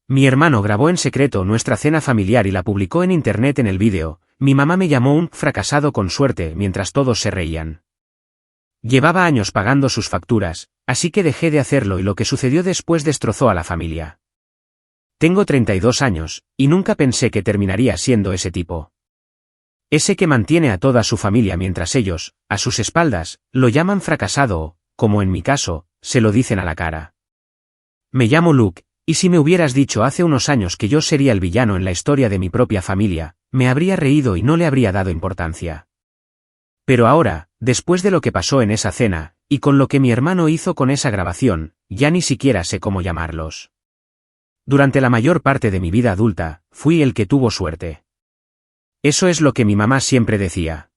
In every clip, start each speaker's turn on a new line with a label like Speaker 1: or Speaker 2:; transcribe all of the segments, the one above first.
Speaker 1: Mi hermano grabó en secreto nuestra cena familiar y la publicó en internet en el vídeo. Mi mamá me llamó un fracasado con suerte mientras todos se reían. Llevaba años pagando sus facturas, así que dejé de hacerlo y lo que sucedió después destrozó a la familia. Tengo 32 años, y nunca pensé que terminaría siendo ese tipo. Ese que mantiene a toda su familia mientras ellos, a sus espaldas, lo llaman fracasado o, como en mi caso, se lo dicen a la cara. Me llamo Luke, y si me hubieras dicho hace unos años que yo sería el villano en la historia de mi propia familia, me habría reído y no le habría dado importancia. Pero ahora, después de lo que pasó en esa cena, y con lo que mi hermano hizo con esa grabación, ya ni siquiera sé cómo llamarlos. Durante la mayor parte de mi vida adulta, fui el que tuvo suerte. Eso es lo que mi mamá siempre decía.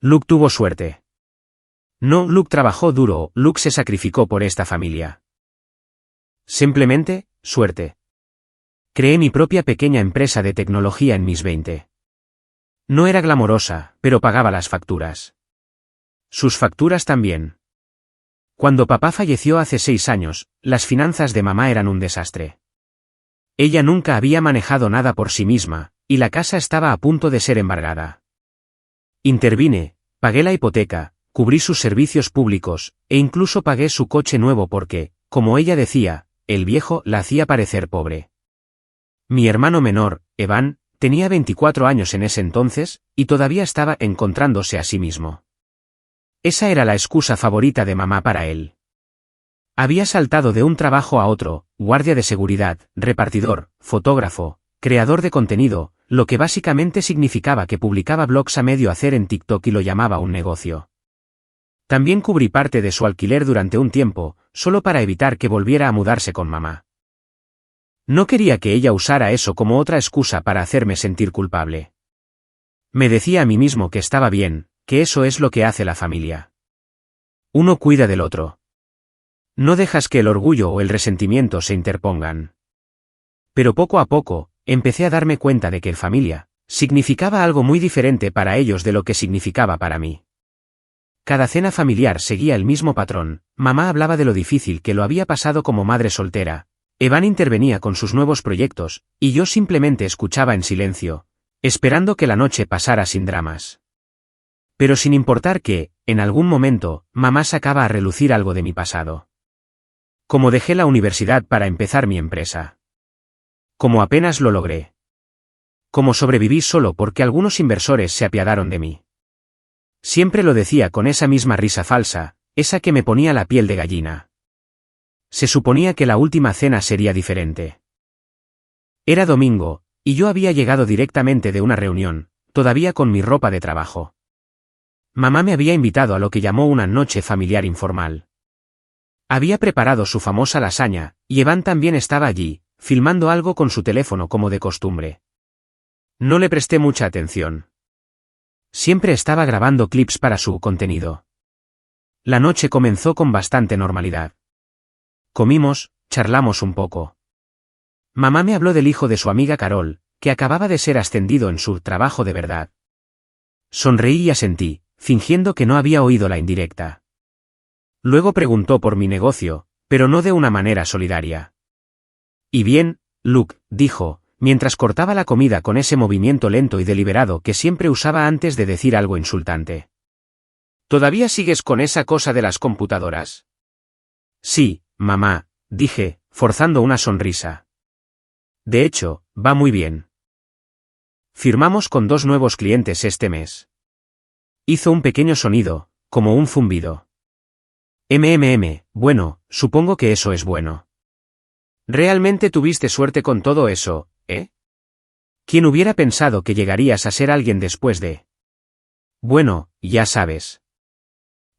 Speaker 1: Luke tuvo suerte. No, Luke trabajó duro, Luke se sacrificó por esta familia. Simplemente, suerte. Creé mi propia pequeña empresa de tecnología en mis 20. No era glamorosa, pero pagaba las facturas. Sus facturas también. Cuando papá falleció hace 6 años, las finanzas de mamá eran un desastre. Ella nunca había manejado nada por sí misma, y la casa estaba a punto de ser embargada. Intervine, pagué la hipoteca, cubrí sus servicios públicos, e incluso pagué su coche nuevo porque, como ella decía, el viejo la hacía parecer pobre. Mi hermano menor, Evan, tenía 24 años en ese entonces, y todavía estaba encontrándose a sí mismo. Esa era la excusa favorita de mamá para él. Había saltado de un trabajo a otro, guardia de seguridad, repartidor, fotógrafo, creador de contenido, lo que básicamente significaba que publicaba blogs a medio hacer en TikTok y lo llamaba un negocio. También cubrí parte de su alquiler durante un tiempo, solo para evitar que volviera a mudarse con mamá. No quería que ella usara eso como otra excusa para hacerme sentir culpable. Me decía a mí mismo que estaba bien, que eso es lo que hace la familia. Uno cuida del otro. No dejas que el orgullo o el resentimiento se interpongan. Pero poco a poco, empecé a darme cuenta de que el familia significaba algo muy diferente para ellos de lo que significaba para mí. Cada cena familiar seguía el mismo patrón, mamá hablaba de lo difícil que lo había pasado como madre soltera, Evan intervenía con sus nuevos proyectos, y yo simplemente escuchaba en silencio, esperando que la noche pasara sin dramas. Pero sin importar que, en algún momento, mamá sacaba a relucir algo de mi pasado. Como dejé la universidad para empezar mi empresa. Como apenas lo logré. Como sobreviví solo porque algunos inversores se apiadaron de mí. Siempre lo decía con esa misma risa falsa, esa que me ponía la piel de gallina. Se suponía que la última cena sería diferente. Era domingo, y yo había llegado directamente de una reunión, todavía con mi ropa de trabajo. Mamá me había invitado a lo que llamó una noche familiar informal. Había preparado su famosa lasaña, y Evan también estaba allí, filmando algo con su teléfono como de costumbre. No le presté mucha atención. Siempre estaba grabando clips para su contenido. La noche comenzó con bastante normalidad. Comimos, charlamos un poco. Mamá me habló del hijo de su amiga Carol, que acababa de ser ascendido en su trabajo de verdad. Sonreí y asentí, fingiendo que no había oído la indirecta. Luego preguntó por mi negocio, pero no de una manera solidaria. Y bien, Luke, dijo, mientras cortaba la comida con ese movimiento lento y deliberado que siempre usaba antes de decir algo insultante. ¿Todavía sigues con esa cosa de las computadoras? Sí, mamá, dije, forzando una sonrisa. De hecho, va muy bien. Firmamos con 2 nuevos clientes este mes. Hizo un pequeño sonido, como un zumbido. Bueno, supongo que eso es bueno. Realmente tuviste suerte con todo eso, ¿eh? ¿Quién hubiera pensado que llegarías a ser alguien después de? Bueno, ya sabes.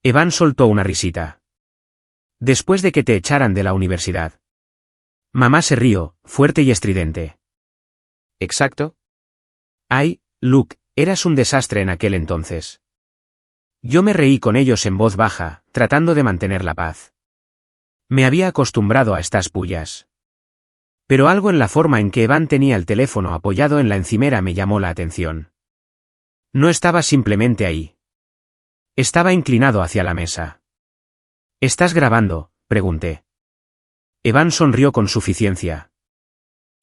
Speaker 1: Evan soltó una risita. Después de que te echaran de la universidad. Mamá se rió, fuerte y estridente. ¿Exacto? Ay, Luke, eras un desastre en aquel entonces. Yo me reí con ellos en voz baja, tratando de mantener la paz. Me había acostumbrado a estas pullas. Pero algo en la forma en que Evan tenía el teléfono apoyado en la encimera me llamó la atención. No estaba simplemente ahí. Estaba inclinado hacia la mesa. ¿Estás grabando?, pregunté. Evan sonrió con suficiencia.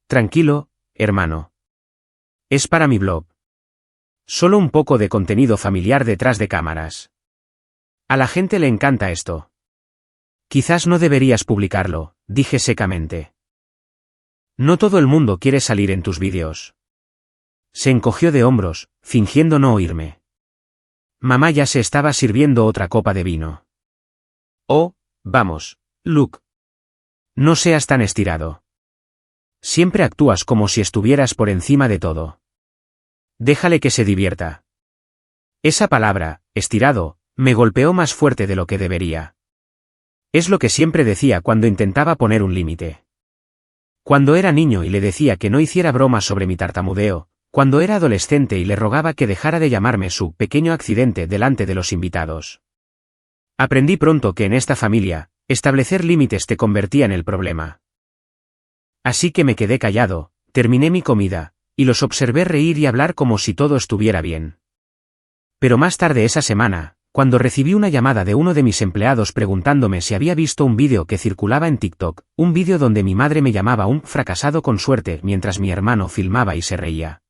Speaker 1: Tranquilo, hermano. Es para mi blog. Solo un poco de contenido familiar detrás de cámaras. A la gente le encanta esto. Quizás no deberías publicarlo, dije secamente. No todo el mundo quiere salir en tus vídeos. Se encogió de hombros, fingiendo no oírme. Mamá ya se estaba sirviendo otra copa de vino. Oh, vamos, Luke. No seas tan estirado. Siempre actúas como si estuvieras por encima de todo. Déjale que se divierta. Esa palabra, estirado, me golpeó más fuerte de lo que debería. Es lo que siempre decía cuando intentaba poner un límite. Cuando era niño y le decía que no hiciera bromas sobre mi tartamudeo, cuando era adolescente y le rogaba que dejara de llamarme su pequeño accidente delante de los invitados. Aprendí pronto que en esta familia, establecer límites te convertía en el problema. Así que me quedé callado, terminé mi comida, y los observé reír y hablar como si todo estuviera bien. Pero más tarde esa semana, cuando recibí una llamada de uno de mis empleados preguntándome si había visto un vídeo que circulaba en TikTok, un vídeo donde mi madre me llamaba un fracasado con suerte mientras mi hermano filmaba y se reía.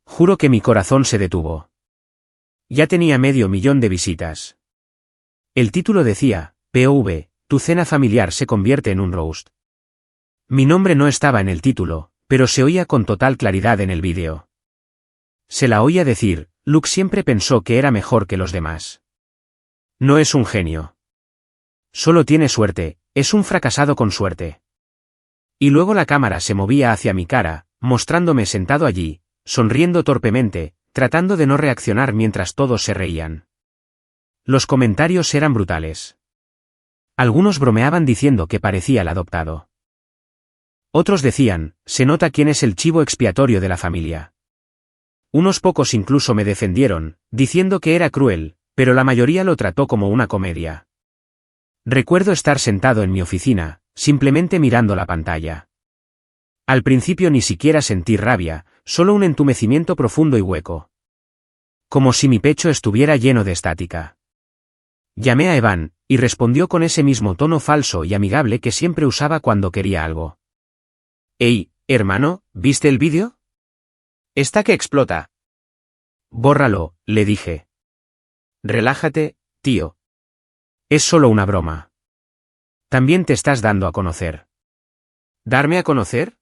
Speaker 1: Juro que mi corazón se detuvo. Ya tenía 500.000 de visitas. El título decía, POV, tu cena familiar se convierte en un roast. Mi nombre no estaba en el título, pero se oía con total claridad en el vídeo. Se la oía decir, Luke siempre pensó que era mejor que los demás. No es un genio. Solo tiene suerte, es un fracasado con suerte. Y luego la cámara se movía hacia mi cara, mostrándome sentado allí, sonriendo torpemente, tratando de no reaccionar mientras todos se reían. Los comentarios eran brutales. Algunos bromeaban diciendo que parecía el adoptado. Otros decían, se nota quién es el chivo expiatorio de la familia. Unos pocos incluso me defendieron, diciendo que era cruel, pero la mayoría lo trató como una comedia. Recuerdo estar sentado en mi oficina, simplemente mirando la pantalla. Al principio ni siquiera sentí rabia, solo un entumecimiento profundo y hueco. Como si mi pecho estuviera lleno de estática. Llamé a Evan, y respondió con ese mismo tono falso y amigable que siempre usaba cuando quería algo. Hey, hermano, ¿viste el vídeo? Está que explota. Bórralo, le dije. Relájate, tío. Es solo una broma. También te estás dando a conocer. ¿Darme a conocer?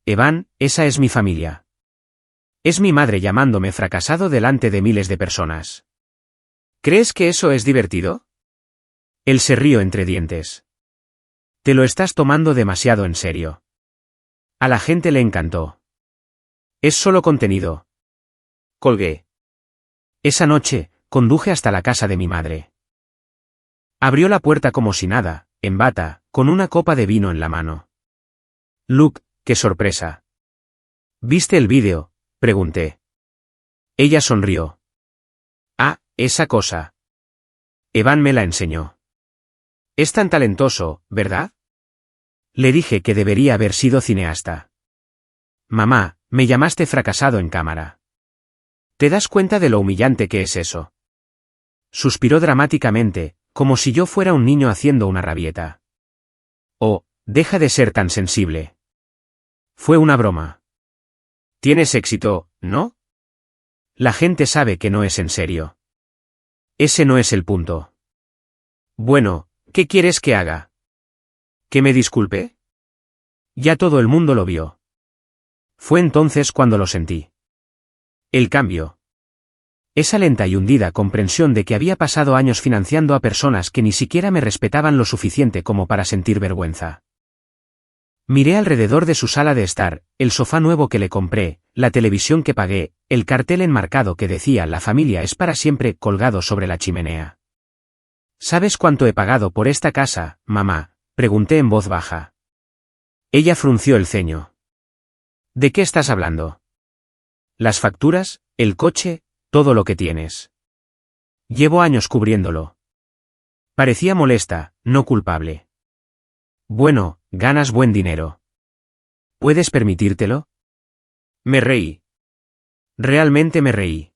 Speaker 1: Evan, esa es mi familia. Es mi madre llamándome fracasado delante de miles de personas. ¿Crees que eso es divertido? Él se rió entre dientes. Te lo estás tomando demasiado en serio. A la gente le encantó. Es solo contenido. Colgué. Esa noche, conduje hasta la casa de mi madre. Abrió la puerta como si nada, en bata, con una copa de vino en la mano. Luke, qué sorpresa. ¿Viste el vídeo?, pregunté. Ella sonrió. Ah, esa cosa. Evan me la enseñó. Es tan talentoso, ¿verdad? Le dije que debería haber sido cineasta. Mamá, me llamaste fracasado en cámara. ¿Te das cuenta de lo humillante que es eso? Suspiró dramáticamente, como si yo fuera un niño haciendo una rabieta. Oh, deja de ser tan sensible. Fue una broma. Tienes éxito, ¿no? La gente sabe que no es en serio. Ese no es el punto. Bueno, ¿qué quieres que haga? ¿Que me disculpe? Ya todo el mundo lo vio. Fue entonces cuando lo sentí. El cambio. Esa lenta y hundida comprensión de que había pasado años financiando a personas que ni siquiera me respetaban lo suficiente como para sentir vergüenza. Miré alrededor de su sala de estar, el sofá nuevo que le compré, la televisión que pagué, el cartel enmarcado que decía «La familia es para siempre» colgado sobre la chimenea. ¿Sabes cuánto he pagado por esta casa, mamá?, pregunté en voz baja. Ella frunció el ceño. ¿De qué estás hablando? Las facturas, el coche, todo lo que tienes. Llevo años cubriéndolo. Parecía molesta, no culpable. Bueno, ganas buen dinero. ¿Puedes permitírtelo? Me reí. Realmente me reí.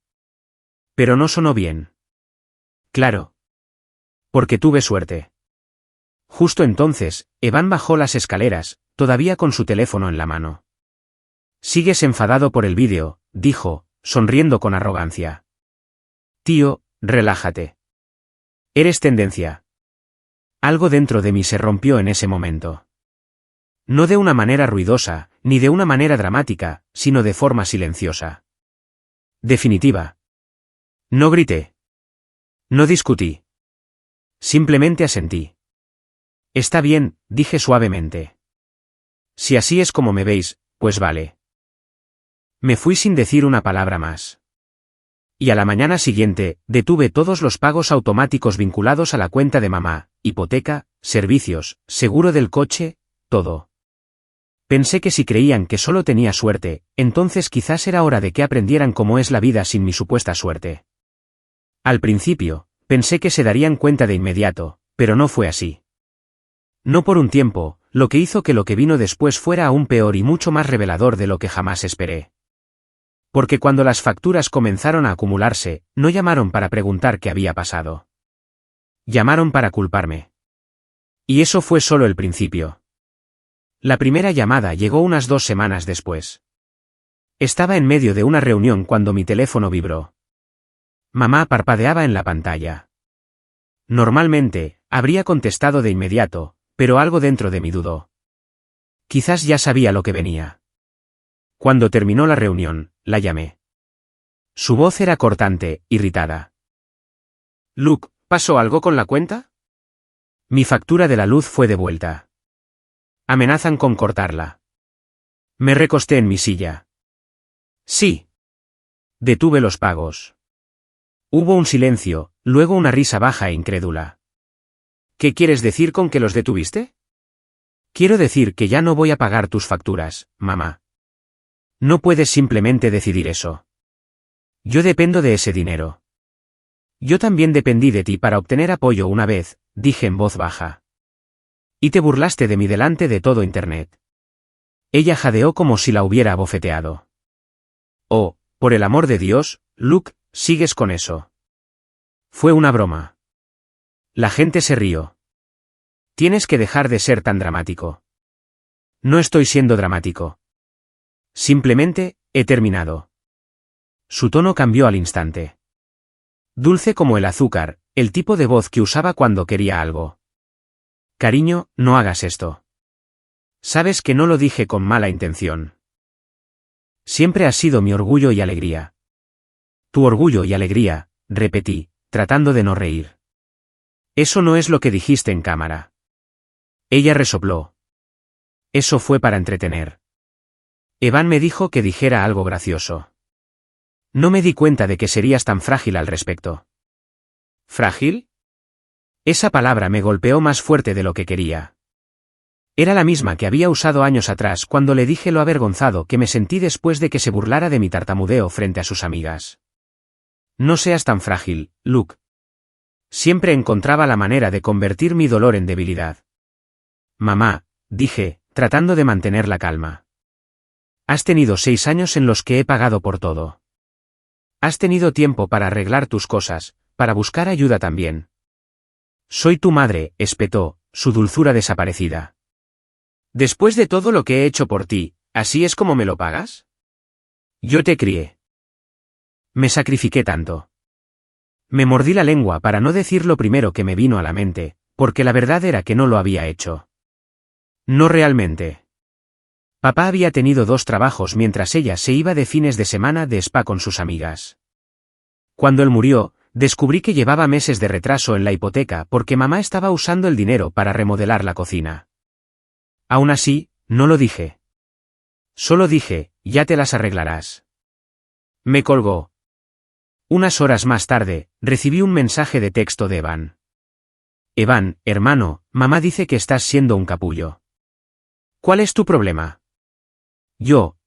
Speaker 1: Pero no sonó bien. Claro. Porque tuve suerte. Justo entonces, Evan bajó las escaleras, todavía con su teléfono en la mano. «Sigues enfadado por el vídeo», dijo, sonriendo con arrogancia. «Tío, relájate. Eres tendencia». Algo dentro de mí se rompió en ese momento. No de una manera ruidosa, ni de una manera dramática, sino de forma silenciosa. Definitiva. No grité. No discutí. Simplemente asentí. «Está bien», dije suavemente. «Si así es como me veis, pues vale». Me fui sin decir una palabra más. Y a la mañana siguiente, detuve todos los pagos automáticos vinculados a la cuenta de mamá, hipoteca, servicios, seguro del coche, todo. Pensé que si creían que solo tenía suerte, entonces quizás era hora de que aprendieran cómo es la vida sin mi supuesta suerte. Al principio, pensé que se darían cuenta de inmediato, pero no fue así. No por un tiempo, lo que hizo que lo que vino después fuera aún peor y mucho más revelador de lo que jamás esperé. Porque cuando las facturas comenzaron a acumularse, no llamaron para preguntar qué había pasado. Llamaron para culparme. Y eso fue solo el principio. La primera llamada llegó unas 2 semanas después. Estaba en medio de una reunión cuando mi teléfono vibró. Mamá parpadeaba en la pantalla. Normalmente, habría contestado de inmediato, pero algo dentro de mí dudó. Quizás ya sabía lo que venía. Cuando terminó la reunión, la llamé. Su voz era cortante, irritada. «Luke, ¿pasó algo con la cuenta?» Mi factura de la luz fue devuelta. Amenazan con cortarla. Me recosté en mi silla. Sí. Detuve los pagos. Hubo un silencio, luego una risa baja e incrédula. «¿Qué quieres decir con que los detuviste?» «Quiero decir que ya no voy a pagar tus facturas, mamá. No puedes simplemente decidir eso. Yo dependo de ese dinero. Yo también dependí de ti para obtener apoyo una vez», dije en voz baja. «Y te burlaste de mí delante de todo Internet». Ella jadeó como si la hubiera abofeteado. «Oh, por el amor de Dios, Luke, sigues con eso». Fue una broma. La gente se rió. «Tienes que dejar de ser tan dramático». No estoy siendo dramático. Simplemente, he terminado. Su tono cambió al instante. Dulce como el azúcar, el tipo de voz que usaba cuando quería algo. «Cariño, no hagas esto. Sabes que no lo dije con mala intención. Siempre has sido mi orgullo y alegría». «Tu orgullo y alegría», repetí, tratando de no reír. «Eso no es lo que dijiste en cámara». Ella resopló. «Eso fue para entretener». Evan me dijo que dijera algo gracioso. No me di cuenta de que serías tan frágil al respecto. ¿Frágil? Esa palabra me golpeó más fuerte de lo que quería. Era la misma que había usado años atrás cuando le dije lo avergonzado que me sentí después de que se burlara de mi tartamudeo frente a sus amigas. «No seas tan frágil, Luke». Siempre encontraba la manera de convertir mi dolor en debilidad. «Mamá», dije, tratando de mantener la calma. «Has tenido 6 años en los que he pagado por todo. Has tenido tiempo para arreglar tus cosas, para buscar ayuda también. Soy tu madre», espetó, su dulzura desaparecida. «Después de todo lo que he hecho por ti, ¿así es como me lo pagas?» «Yo te crié. Me sacrifiqué tanto». Me mordí la lengua para no decir lo primero que me vino a la mente, porque la verdad era que no lo había hecho. No realmente. Papá había tenido 2 trabajos mientras ella se iba de fines de semana de spa con sus amigas. Cuando él murió, descubrí que llevaba meses de retraso en la hipoteca porque mamá estaba usando el dinero para remodelar la cocina. Aún así, no lo dije. Solo dije, «Ya te las arreglarás». Me colgó. Unas horas más tarde, recibí un mensaje de texto de Evan. «Evan, hermano, mamá dice que estás siendo un capullo. ¿Cuál es tu problema?»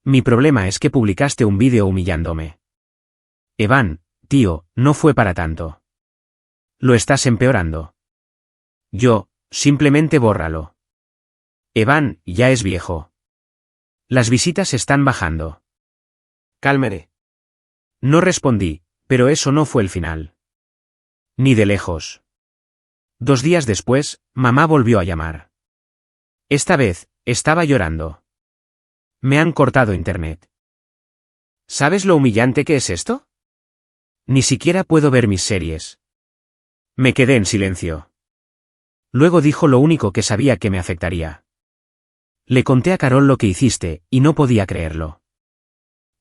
Speaker 1: Mi problema es que publicaste un vídeo humillándome». «Evan, tío, no fue para tanto. Lo estás empeorando». Simplemente bórralo». «Evan, ya es viejo. Las visitas están bajando». «Cálmere». No respondí, pero eso no fue el final. Ni de lejos. 2 días después, mamá volvió a llamar. Esta vez, Estaba llorando. Me han cortado internet. ¿Sabes lo humillante que es esto? Ni siquiera puedo ver mis series. Me quedé en silencio. Luego dijo lo único que sabía que me afectaría. Le conté a Carol lo que hiciste, y no podía creerlo.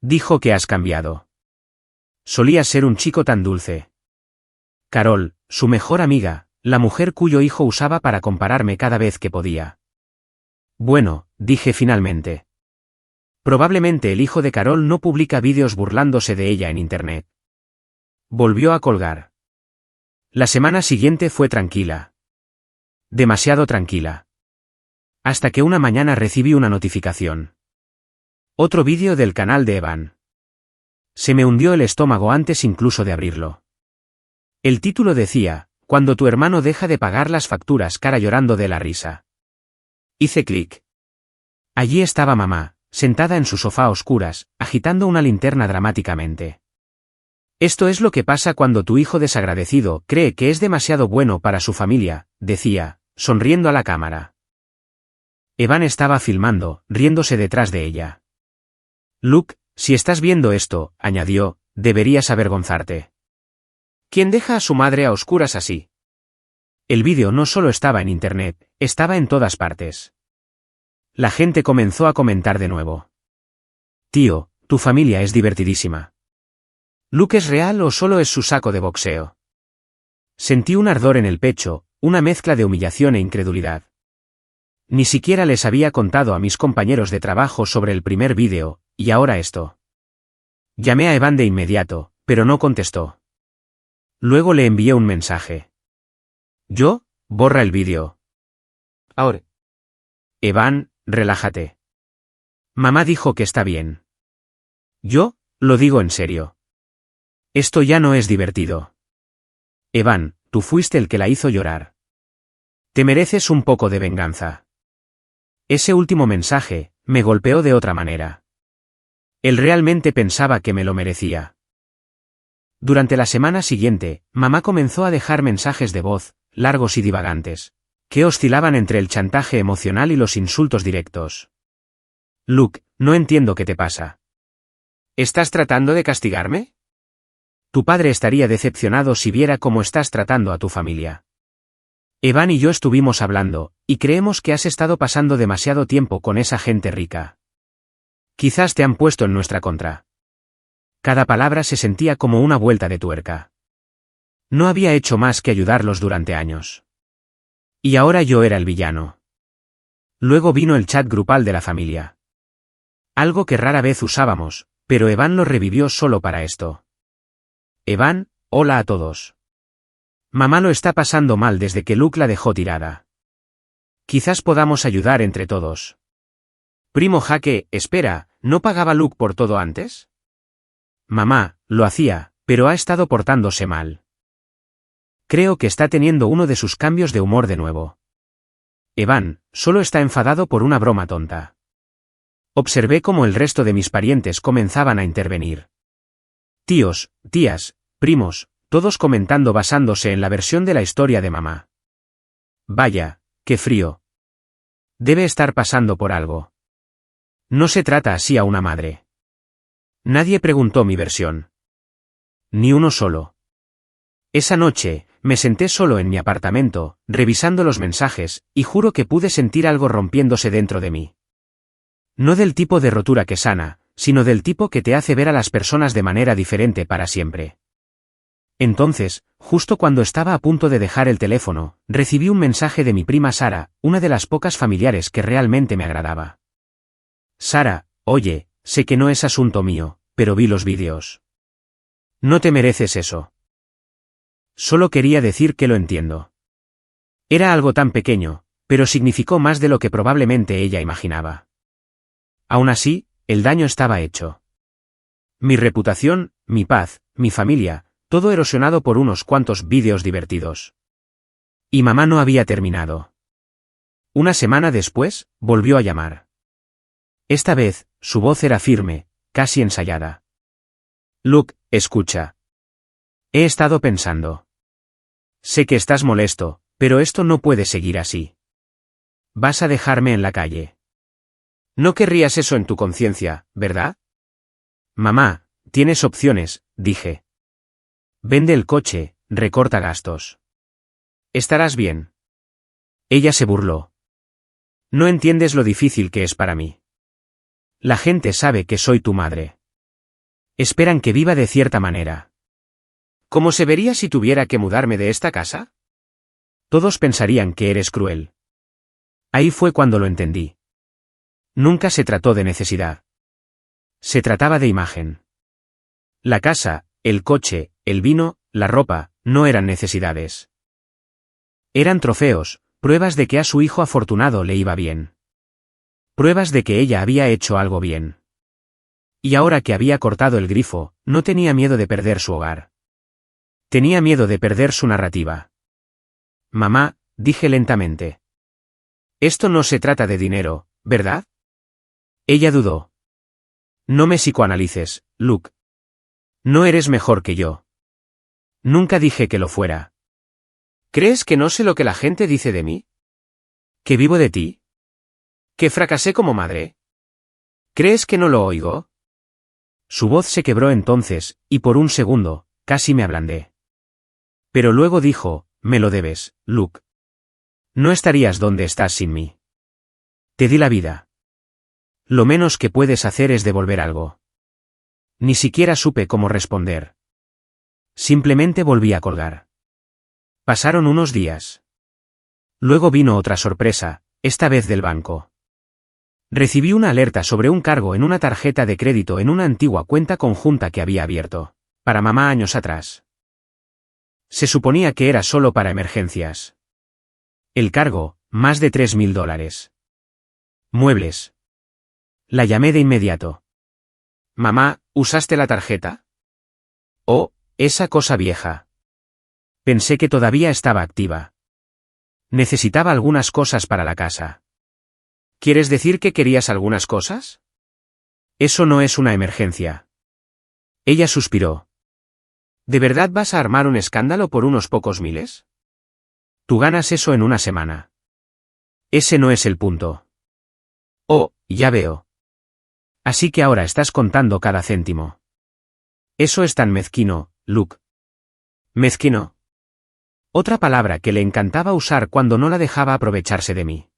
Speaker 1: Dijo que has cambiado. Solías ser un chico tan dulce. Carol, su mejor amiga, la mujer cuyo hijo usaba para compararme cada vez que podía. Bueno, dije finalmente. Probablemente el hijo de Carol no publica vídeos burlándose de ella en internet. Volvió a colgar. La semana siguiente fue tranquila. Demasiado tranquila. Hasta que una mañana recibí una notificación. Otro vídeo del canal de Evan. Se me hundió el estómago antes incluso de abrirlo. El título decía, cuando tu hermano deja de pagar las facturas, cara llorando de la risa. Hice clic. Allí estaba mamá, sentada en su sofá a oscuras, agitando una linterna dramáticamente. Esto es lo que pasa cuando tu hijo desagradecido cree que es demasiado bueno para su familia, decía, sonriendo a la cámara. Evan estaba filmando, riéndose detrás de ella. Luke, si estás viendo esto, añadió, deberías avergonzarte. ¿Quién deja a su madre a oscuras así? El vídeo no solo estaba en internet, estaba en todas partes. La gente comenzó a comentar de nuevo. Tío, tu familia es divertidísima. ¿Luke es real o solo es su saco de boxeo? Sentí un ardor en el pecho, una mezcla de humillación e incredulidad. Ni siquiera les había contado a mis compañeros de trabajo sobre el primer vídeo, y ahora esto. Llamé a Evan de inmediato, pero no contestó. Luego le envié un mensaje. Yo, borra el vídeo. Ahora. Evan, relájate. Mamá dijo que está bien. Yo, lo digo en serio. Esto ya no es divertido. Evan, tú fuiste el que la hizo llorar. Te mereces un poco de venganza. Ese último mensaje me golpeó de otra manera. Él realmente pensaba que me lo merecía. Durante la semana siguiente, mamá comenzó a dejar mensajes de voz, largos y divagantes, que oscilaban entre el chantaje emocional y los insultos directos. Luke, no entiendo qué te pasa. ¿Estás tratando de castigarme? Tu padre estaría decepcionado si viera cómo estás tratando a tu familia. Evan y yo estuvimos hablando, y creemos que has estado pasando demasiado tiempo con esa gente rica. Quizás te han puesto en nuestra contra. Cada palabra se sentía como una vuelta de tuerca. No había hecho más que ayudarlos durante años. Y ahora yo era el villano. Luego vino el chat grupal de la familia. Algo que rara vez usábamos, pero Evan lo revivió solo para esto. Evan, hola a todos. Mamá lo está pasando mal desde que Luke la dejó tirada. Quizás podamos ayudar entre todos. Primo Jaque, espera, ¿no pagaba Luke por todo antes? Mamá, lo hacía, pero ha estado portándose mal. Creo que está teniendo uno de sus cambios de humor de nuevo. Evan, solo está enfadado por una broma tonta. Observé cómo el resto de mis parientes comenzaban a intervenir. Tíos, tías, primos, todos comentando basándose en la versión de la historia de mamá. Vaya, qué frío. Debe estar pasando por algo. No se trata así a una madre. Nadie preguntó mi versión. Ni uno solo. Esa noche, me senté solo en mi apartamento, revisando los mensajes, y juro que pude sentir algo rompiéndose dentro de mí. No del tipo de rotura que sana, sino del tipo que te hace ver a las personas de manera diferente para siempre. Entonces, justo cuando estaba a punto de dejar el teléfono, recibí un mensaje de mi prima Sara, una de las pocas familiares que realmente me agradaba. Sara, oye, sé que no es asunto mío, pero vi los vídeos. No te mereces eso. Solo quería decir que lo entiendo. Era algo tan pequeño, pero significó más de lo que probablemente ella imaginaba. Aún así, el daño estaba hecho. Mi reputación, mi paz, mi familia, todo erosionado por unos cuantos vídeos divertidos. Y mamá no había terminado. Una semana después, volvió a llamar. Esta vez, su voz era firme, casi ensayada. Luke, escucha. He estado pensando. Sé que estás molesto, pero esto no puede seguir así. Vas a dejarme en la calle. No querrías eso en tu conciencia, ¿verdad? Mamá, tienes opciones, dije. Vende el coche, recorta gastos. Estarás bien. Ella se burló. No entiendes lo difícil que es para mí. La gente sabe que soy tu madre. Esperan que viva de cierta manera. ¿Cómo se vería si tuviera que mudarme de esta casa? Todos pensarían que eres cruel. Ahí fue cuando lo entendí. Nunca se trató de necesidad. Se trataba de imagen. La casa, el coche, el vino, la ropa, no eran necesidades. Eran trofeos, pruebas de que a su hijo afortunado le iba bien. Pruebas de que ella había hecho algo bien. Y ahora que había cortado el grifo, no tenía miedo de perder su hogar. Tenía miedo de perder su narrativa. Mamá, dije lentamente. Esto no se trata de dinero, ¿verdad? Ella dudó. No me psicoanalices, Luke. No eres mejor que yo. Nunca dije que lo fuera. ¿Crees que no sé lo que la gente dice de mí? ¿Que vivo de ti? ¿Que fracasé como madre? ¿Crees que no lo oigo? Su voz se quebró entonces, y por un segundo, casi me ablandé. Pero luego dijo, me lo debes, Luke. No estarías donde estás sin mí. Te di la vida. Lo menos que puedes hacer es devolver algo. Ni siquiera supe cómo responder. Simplemente volví a colgar. Pasaron unos días. Luego vino otra sorpresa, esta vez del banco. Recibí una alerta sobre un cargo en una tarjeta de crédito en una antigua cuenta conjunta que había abierto, para mamá años atrás. Se suponía que era solo para emergencias. El cargo, más de $3.000. Muebles. La llamé de inmediato. Mamá, ¿usaste la tarjeta? Oh, esa cosa vieja. Pensé que todavía estaba activa. Necesitaba algunas cosas para la casa. ¿Quieres decir que querías algunas cosas? Eso no es una emergencia. Ella suspiró. ¿De verdad vas a armar un escándalo por unos pocos miles? Tú ganas eso en una semana. Ese no es el punto. Oh, ya veo. Así que ahora estás contando cada céntimo. Eso es tan mezquino, Luke. ¿Mezquino? Otra palabra que le encantaba usar cuando no la dejaba aprovecharse de mí.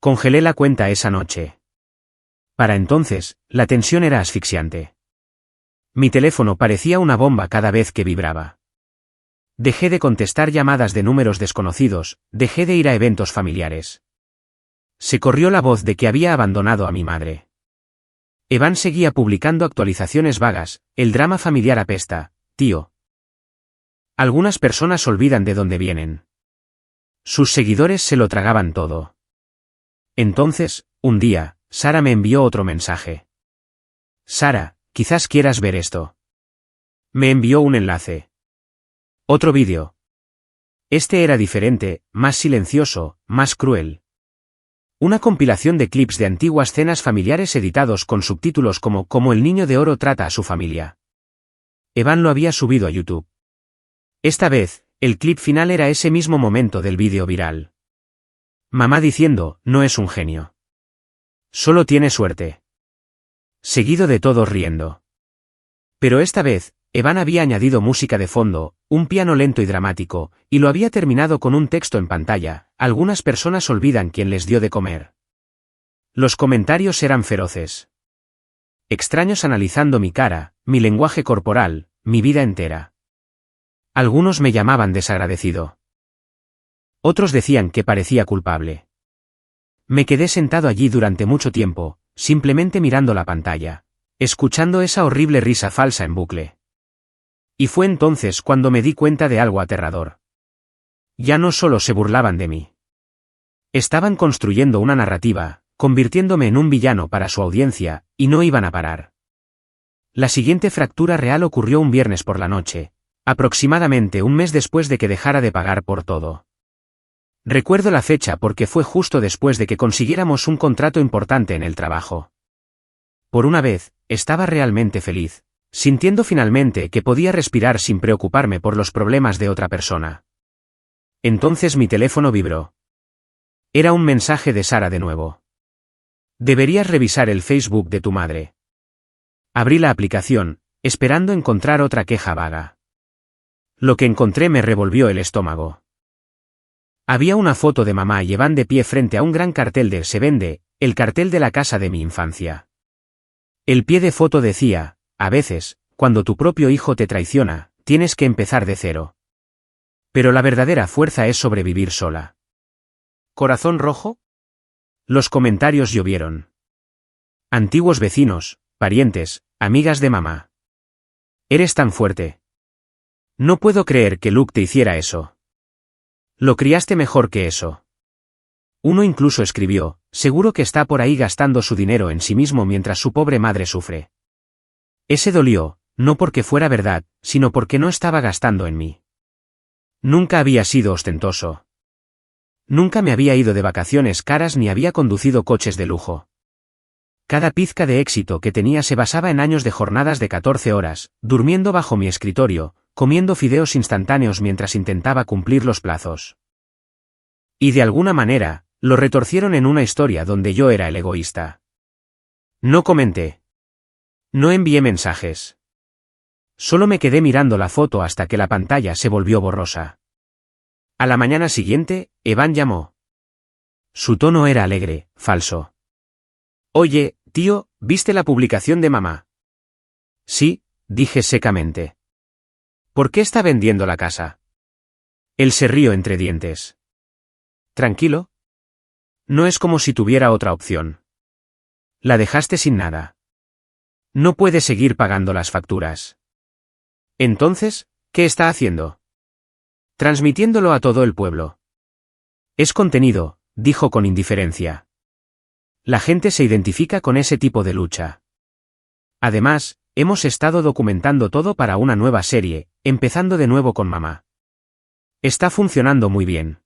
Speaker 1: Congelé la cuenta esa noche. Para entonces, la tensión era asfixiante. Mi teléfono parecía una bomba cada vez que vibraba. Dejé de contestar llamadas de números desconocidos, dejé de ir a eventos familiares. Se corrió la voz de que había abandonado a mi madre. Evan seguía publicando actualizaciones vagas, el drama familiar apesta, tío. Algunas personas olvidan de dónde vienen. Sus seguidores se lo tragaban todo. Entonces, un día, Sara me envió otro mensaje. Sara, quizás quieras ver esto. Me envió un enlace. Otro vídeo. Este era diferente, más silencioso, más cruel. Una compilación de clips de antiguas cenas familiares editados con subtítulos como "Cómo el niño de oro trata a su familia". Evan lo había subido a YouTube. Esta vez, el clip final era ese mismo momento del vídeo viral. Mamá diciendo, no es un genio. Solo tiene suerte. Seguido de todos riendo. Pero esta vez, Evan había añadido música de fondo, un piano lento y dramático, y lo había terminado con un texto en pantalla: algunas personas olvidan quién les dio de comer. Los comentarios eran feroces. Extraños analizando mi cara, mi lenguaje corporal, mi vida entera. Algunos me llamaban desagradecido. Otros decían que parecía culpable. Me quedé sentado allí durante mucho tiempo, simplemente mirando la pantalla, escuchando esa horrible risa falsa en bucle. Y fue entonces cuando me di cuenta de algo aterrador. Ya no solo se burlaban de mí. Estaban construyendo una narrativa, convirtiéndome en un villano para su audiencia, y no iban a parar. La siguiente fractura real ocurrió un viernes por la noche, aproximadamente un mes después de que dejara de pagar por todo. Recuerdo la fecha porque fue justo después de que consiguiéramos un contrato importante en el trabajo. Por una vez, estaba realmente feliz, sintiendo finalmente que podía respirar sin preocuparme por los problemas de otra persona. Entonces mi teléfono vibró. Era un mensaje de Sara de nuevo. Deberías revisar el Facebook de tu madre. Abrí la aplicación, esperando encontrar otra queja vaga. Lo que encontré me revolvió el estómago. Había una foto de mamá y Evan de pie frente a un gran cartel de "Se vende", el cartel de la casa de mi infancia. El pie de foto decía: a veces, cuando tu propio hijo te traiciona, tienes que empezar de cero. Pero la verdadera fuerza es sobrevivir sola. ¿Corazón rojo? Los comentarios llovieron. Antiguos vecinos, parientes, amigas de mamá. Eres tan fuerte. No puedo creer que Luke te hiciera eso. Lo criaste mejor que eso. Uno incluso escribió: seguro que está por ahí gastando su dinero en sí mismo mientras su pobre madre sufre. Ese dolió, no porque fuera verdad, sino porque no estaba gastando en mí. Nunca había sido ostentoso. Nunca me había ido de vacaciones caras ni había conducido coches de lujo. Cada pizca de éxito que tenía se basaba en años de jornadas de 14 horas, durmiendo bajo mi escritorio, comiendo fideos instantáneos mientras intentaba cumplir los plazos. Y de alguna manera, lo retorcieron en una historia donde yo era el egoísta. No comenté. No envié mensajes. Solo me quedé mirando la foto hasta que la pantalla se volvió borrosa. A la mañana siguiente, Evan llamó. Su tono era alegre, falso. Oye, tío, ¿viste la publicación de mamá? Sí, dije secamente. ¿Por qué está vendiendo la casa? Él se rió entre dientes. ¿Tranquilo? No es como si tuviera otra opción. La dejaste sin nada. No puede seguir pagando las facturas. Entonces, ¿qué está haciendo? Transmitiéndolo a todo el pueblo. Es contenido, dijo con indiferencia. La gente se identifica con ese tipo de lucha. Además, hemos estado documentando todo para una nueva serie, empezando de nuevo con mamá. Está funcionando muy bien.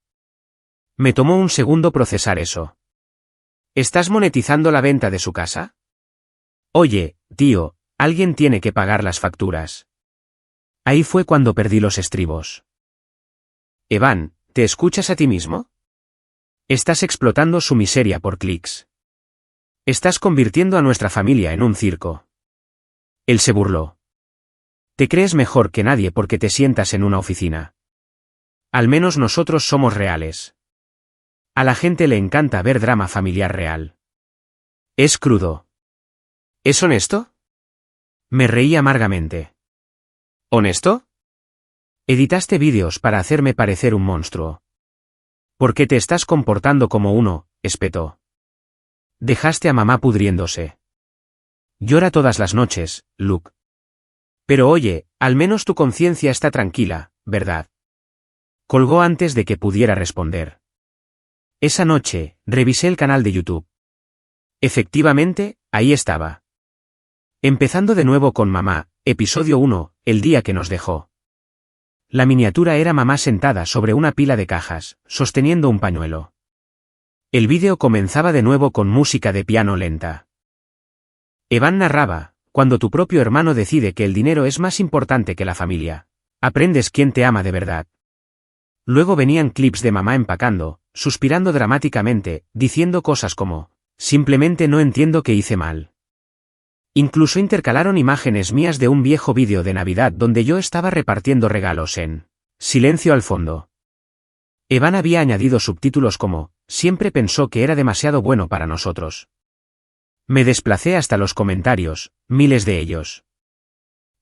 Speaker 1: Me tomó un segundo procesar eso. ¿Estás monetizando la venta de su casa? Oye, tío, alguien tiene que pagar las facturas. Ahí fue cuando perdí los estribos. Evan, ¿te escuchas a ti mismo? Estás explotando su miseria por clics. Estás convirtiendo a nuestra familia en un circo. Él se burló. Te crees mejor que nadie porque te sientas en una oficina. Al menos nosotros somos reales. A la gente le encanta ver drama familiar real. Es crudo. ¿Es honesto? Me reí amargamente. ¿Honesto? Editaste vídeos para hacerme parecer un monstruo. ¿Por qué te estás comportando como uno? Espetó. Dejaste a mamá pudriéndose. Llora todas las noches, Luke. Pero oye, al menos tu conciencia está tranquila, ¿verdad? Colgó antes de que pudiera responder. Esa noche, revisé el canal de YouTube. Efectivamente, ahí estaba. Empezando de nuevo con mamá, episodio 1, el día que nos dejó. La miniatura era mamá sentada sobre una pila de cajas, sosteniendo un pañuelo. El vídeo comenzaba de nuevo con música de piano lenta. Evan narraba: cuando tu propio hermano decide que el dinero es más importante que la familia, aprendes quién te ama de verdad. Luego venían clips de mamá empacando, suspirando dramáticamente, diciendo cosas como: simplemente no entiendo qué hice mal. Incluso intercalaron imágenes mías de un viejo vídeo de Navidad donde yo estaba repartiendo regalos en silencio al fondo. Evan había añadido subtítulos como: siempre pensó que era demasiado bueno para nosotros. Me desplacé hasta los comentarios, miles de ellos.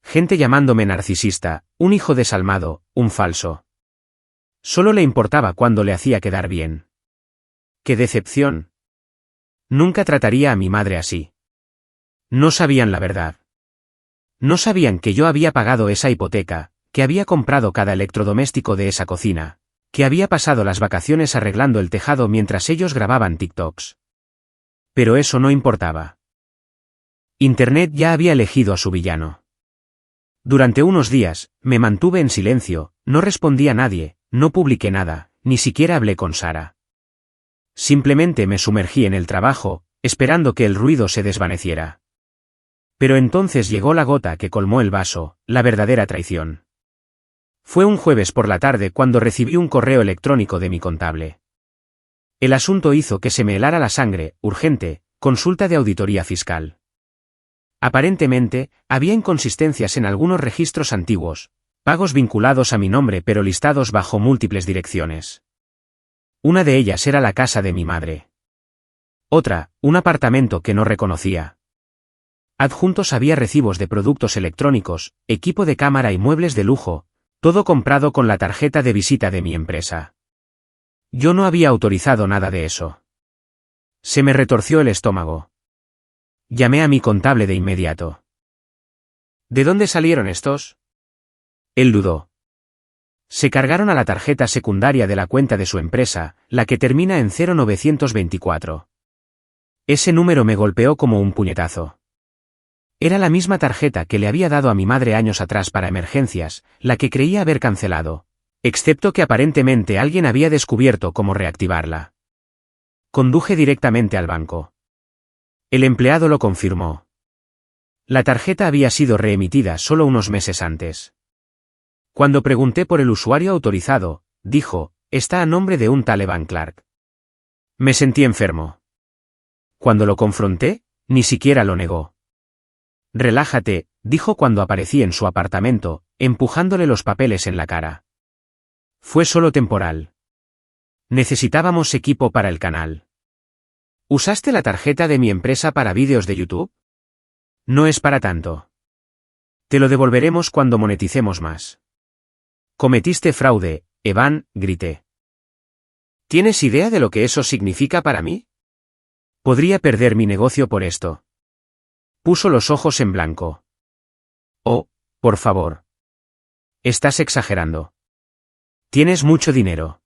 Speaker 1: Gente llamándome narcisista, un hijo desalmado, un falso. Solo le importaba cuando le hacía quedar bien. ¡Qué decepción! Nunca trataría a mi madre así. No sabían la verdad. No sabían que yo había pagado esa hipoteca, que había comprado cada electrodoméstico de esa cocina, que había pasado las vacaciones arreglando el tejado mientras ellos grababan TikToks. Pero eso no importaba. Internet ya había elegido a su villano. Durante unos días, me mantuve en silencio, no respondí a nadie, no publiqué nada, ni siquiera hablé con Sara. Simplemente me sumergí en el trabajo, esperando que el ruido se desvaneciera. Pero entonces llegó la gota que colmó el vaso, la verdadera traición. Fue un jueves por la tarde cuando recibí un correo electrónico de mi contable. El asunto hizo que se me helara la sangre, urgente, Consulta de auditoría fiscal. Aparentemente, había inconsistencias en algunos registros antiguos, pagos vinculados a mi nombre pero listados bajo múltiples direcciones. Una de ellas era la casa de mi madre. Otra, un apartamento que no reconocía. Adjuntos había recibos de productos electrónicos, equipo de cámara y muebles de lujo, todo comprado con la tarjeta de visita de mi empresa. Yo no había autorizado nada de eso. Se me retorció el estómago. Llamé a mi contable de inmediato. ¿De dónde salieron estos? Él dudó. Se cargaron a la tarjeta secundaria de la cuenta de su empresa, la que termina en 0924. Ese número me golpeó como un puñetazo. Era la misma tarjeta que le había dado a mi madre años atrás para emergencias, la que creía haber cancelado, excepto que aparentemente alguien había descubierto cómo reactivarla. Conduje directamente al banco. El empleado lo confirmó. La tarjeta había sido reemitida solo unos meses antes. Cuando pregunté por el usuario autorizado, dijo, está a nombre de un tal Evan Clark. Me sentí enfermo. Cuando lo confronté, ni siquiera lo negó. Relájate, dijo cuando aparecí en su apartamento, empujándole los papeles en la cara. Fue solo temporal. Necesitábamos equipo para el canal. ¿Usaste la tarjeta de mi empresa para vídeos de YouTube? No es para tanto. Te lo devolveremos cuando moneticemos más. Cometiste fraude, Evan, grité. ¿Tienes idea de lo que eso significa para mí? Podría perder mi negocio por esto. Puso los ojos en blanco. Oh, por favor. Estás exagerando. Tienes mucho dinero.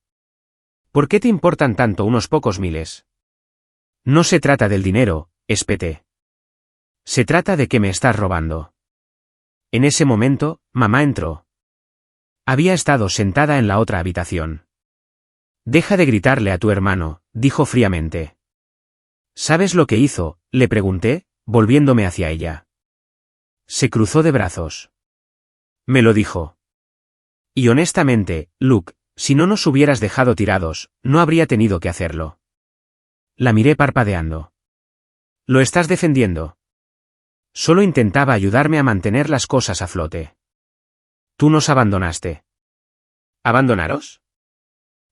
Speaker 1: ¿Por qué te importan tanto unos pocos miles? No se trata del dinero, espeté. Se trata de que me estás robando. En ese momento, mamá entró. Había estado sentada en la otra habitación. Deja de gritarle a tu hermano, dijo fríamente. ¿Sabes lo que hizo?, le pregunté, volviéndome hacia ella. Se cruzó de brazos. Me lo dijo. Y honestamente, Luke, si no nos hubieras dejado tirados, no habría tenido que hacerlo. La miré parpadeando. ¿Lo estás defendiendo? Solo intentaba ayudarme a mantener las cosas a flote. Tú nos abandonaste. ¿Abandonaros?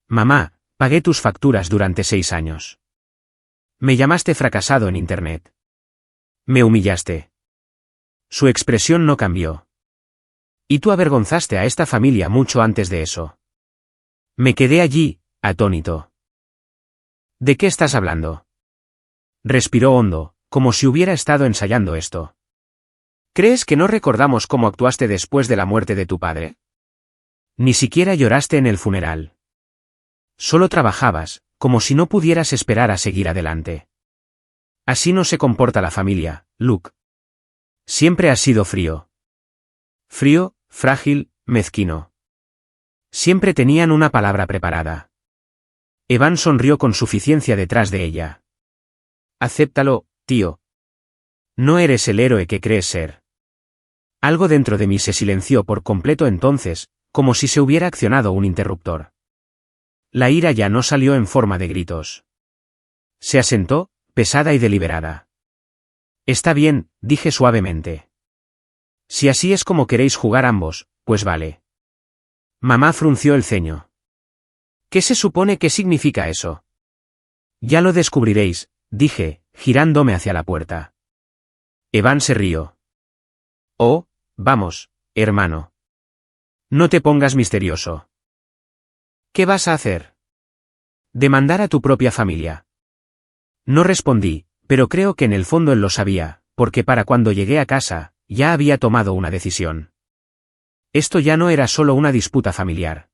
Speaker 1: Mamá, pagué tus facturas durante 6 años. Me llamaste fracasado en Internet. Me humillaste. Su expresión no cambió. Y tú avergonzaste a esta familia mucho antes de eso. Me quedé allí, atónito. ¿De qué estás hablando? Respiró hondo, como si hubiera estado ensayando esto. ¿Crees que no recordamos cómo actuaste después de la muerte de tu padre? Ni siquiera lloraste en el funeral. Solo trabajabas, como si no pudieras esperar a seguir adelante. Así no se comporta la familia, Luke. Siempre has sido frío. Frío, frágil, mezquino. Siempre tenían una palabra preparada. Evan sonrió con suficiencia detrás de ella. Acéptalo, tío. No eres el héroe que crees ser. Algo dentro de mí se silenció por completo entonces, como si se hubiera accionado un interruptor. La ira ya no salió en forma de gritos. Se asentó, pesada y deliberada. Está bien, dije suavemente. Si así es como queréis jugar ambos, pues vale. Mamá frunció el ceño. ¿Qué se supone que significa eso? Ya lo descubriréis, dije, girándome hacia la puerta. Evan se rió. Oh, vamos, hermano. No te pongas misterioso. ¿Qué vas a hacer? Demandar a tu propia familia. No respondí, pero creo que en el fondo él lo sabía, porque para cuando llegué a casa, ya había tomado una decisión. Esto ya no era solo una disputa familiar.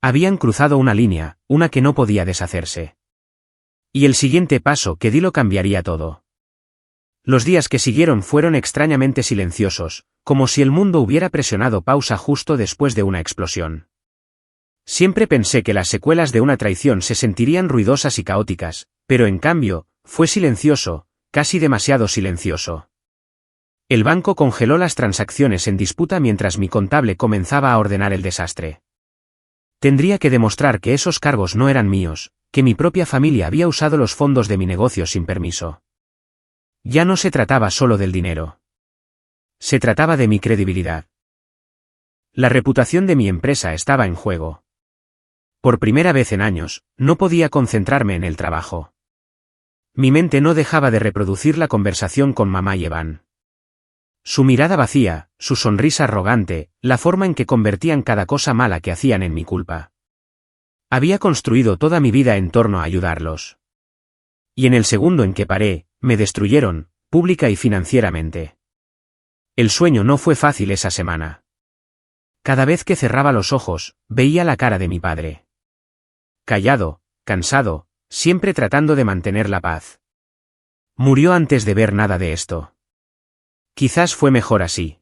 Speaker 1: Habían cruzado una línea, una que no podía deshacerse. Y el siguiente paso que di lo cambiaría todo. Los días que siguieron fueron extrañamente silenciosos, como si el mundo hubiera presionado pausa justo después de una explosión. Siempre pensé que las secuelas de una traición se sentirían ruidosas y caóticas, pero en cambio, fue silencioso, casi demasiado silencioso. El banco congeló las transacciones en disputa mientras mi contable comenzaba a ordenar el desastre. Tendría que demostrar que esos cargos no eran míos, que mi propia familia había usado los fondos de mi negocio sin permiso. Ya no se trataba solo del dinero. Se trataba de mi credibilidad. La reputación de mi empresa estaba en juego. Por primera vez en años, no podía concentrarme en el trabajo. Mi mente no dejaba de reproducir la conversación con mamá y Evan. Su mirada vacía, su sonrisa arrogante, la forma en que convertían cada cosa mala que hacían en mi culpa. Había construido toda mi vida en torno a ayudarlos. Y en el segundo en que paré, me destruyeron, pública y financieramente. El sueño no fue fácil esa semana. Cada vez que cerraba los ojos, veía la cara de mi padre. Callado, cansado, siempre tratando de mantener la paz. Murió antes de ver nada de esto. Quizás fue mejor así.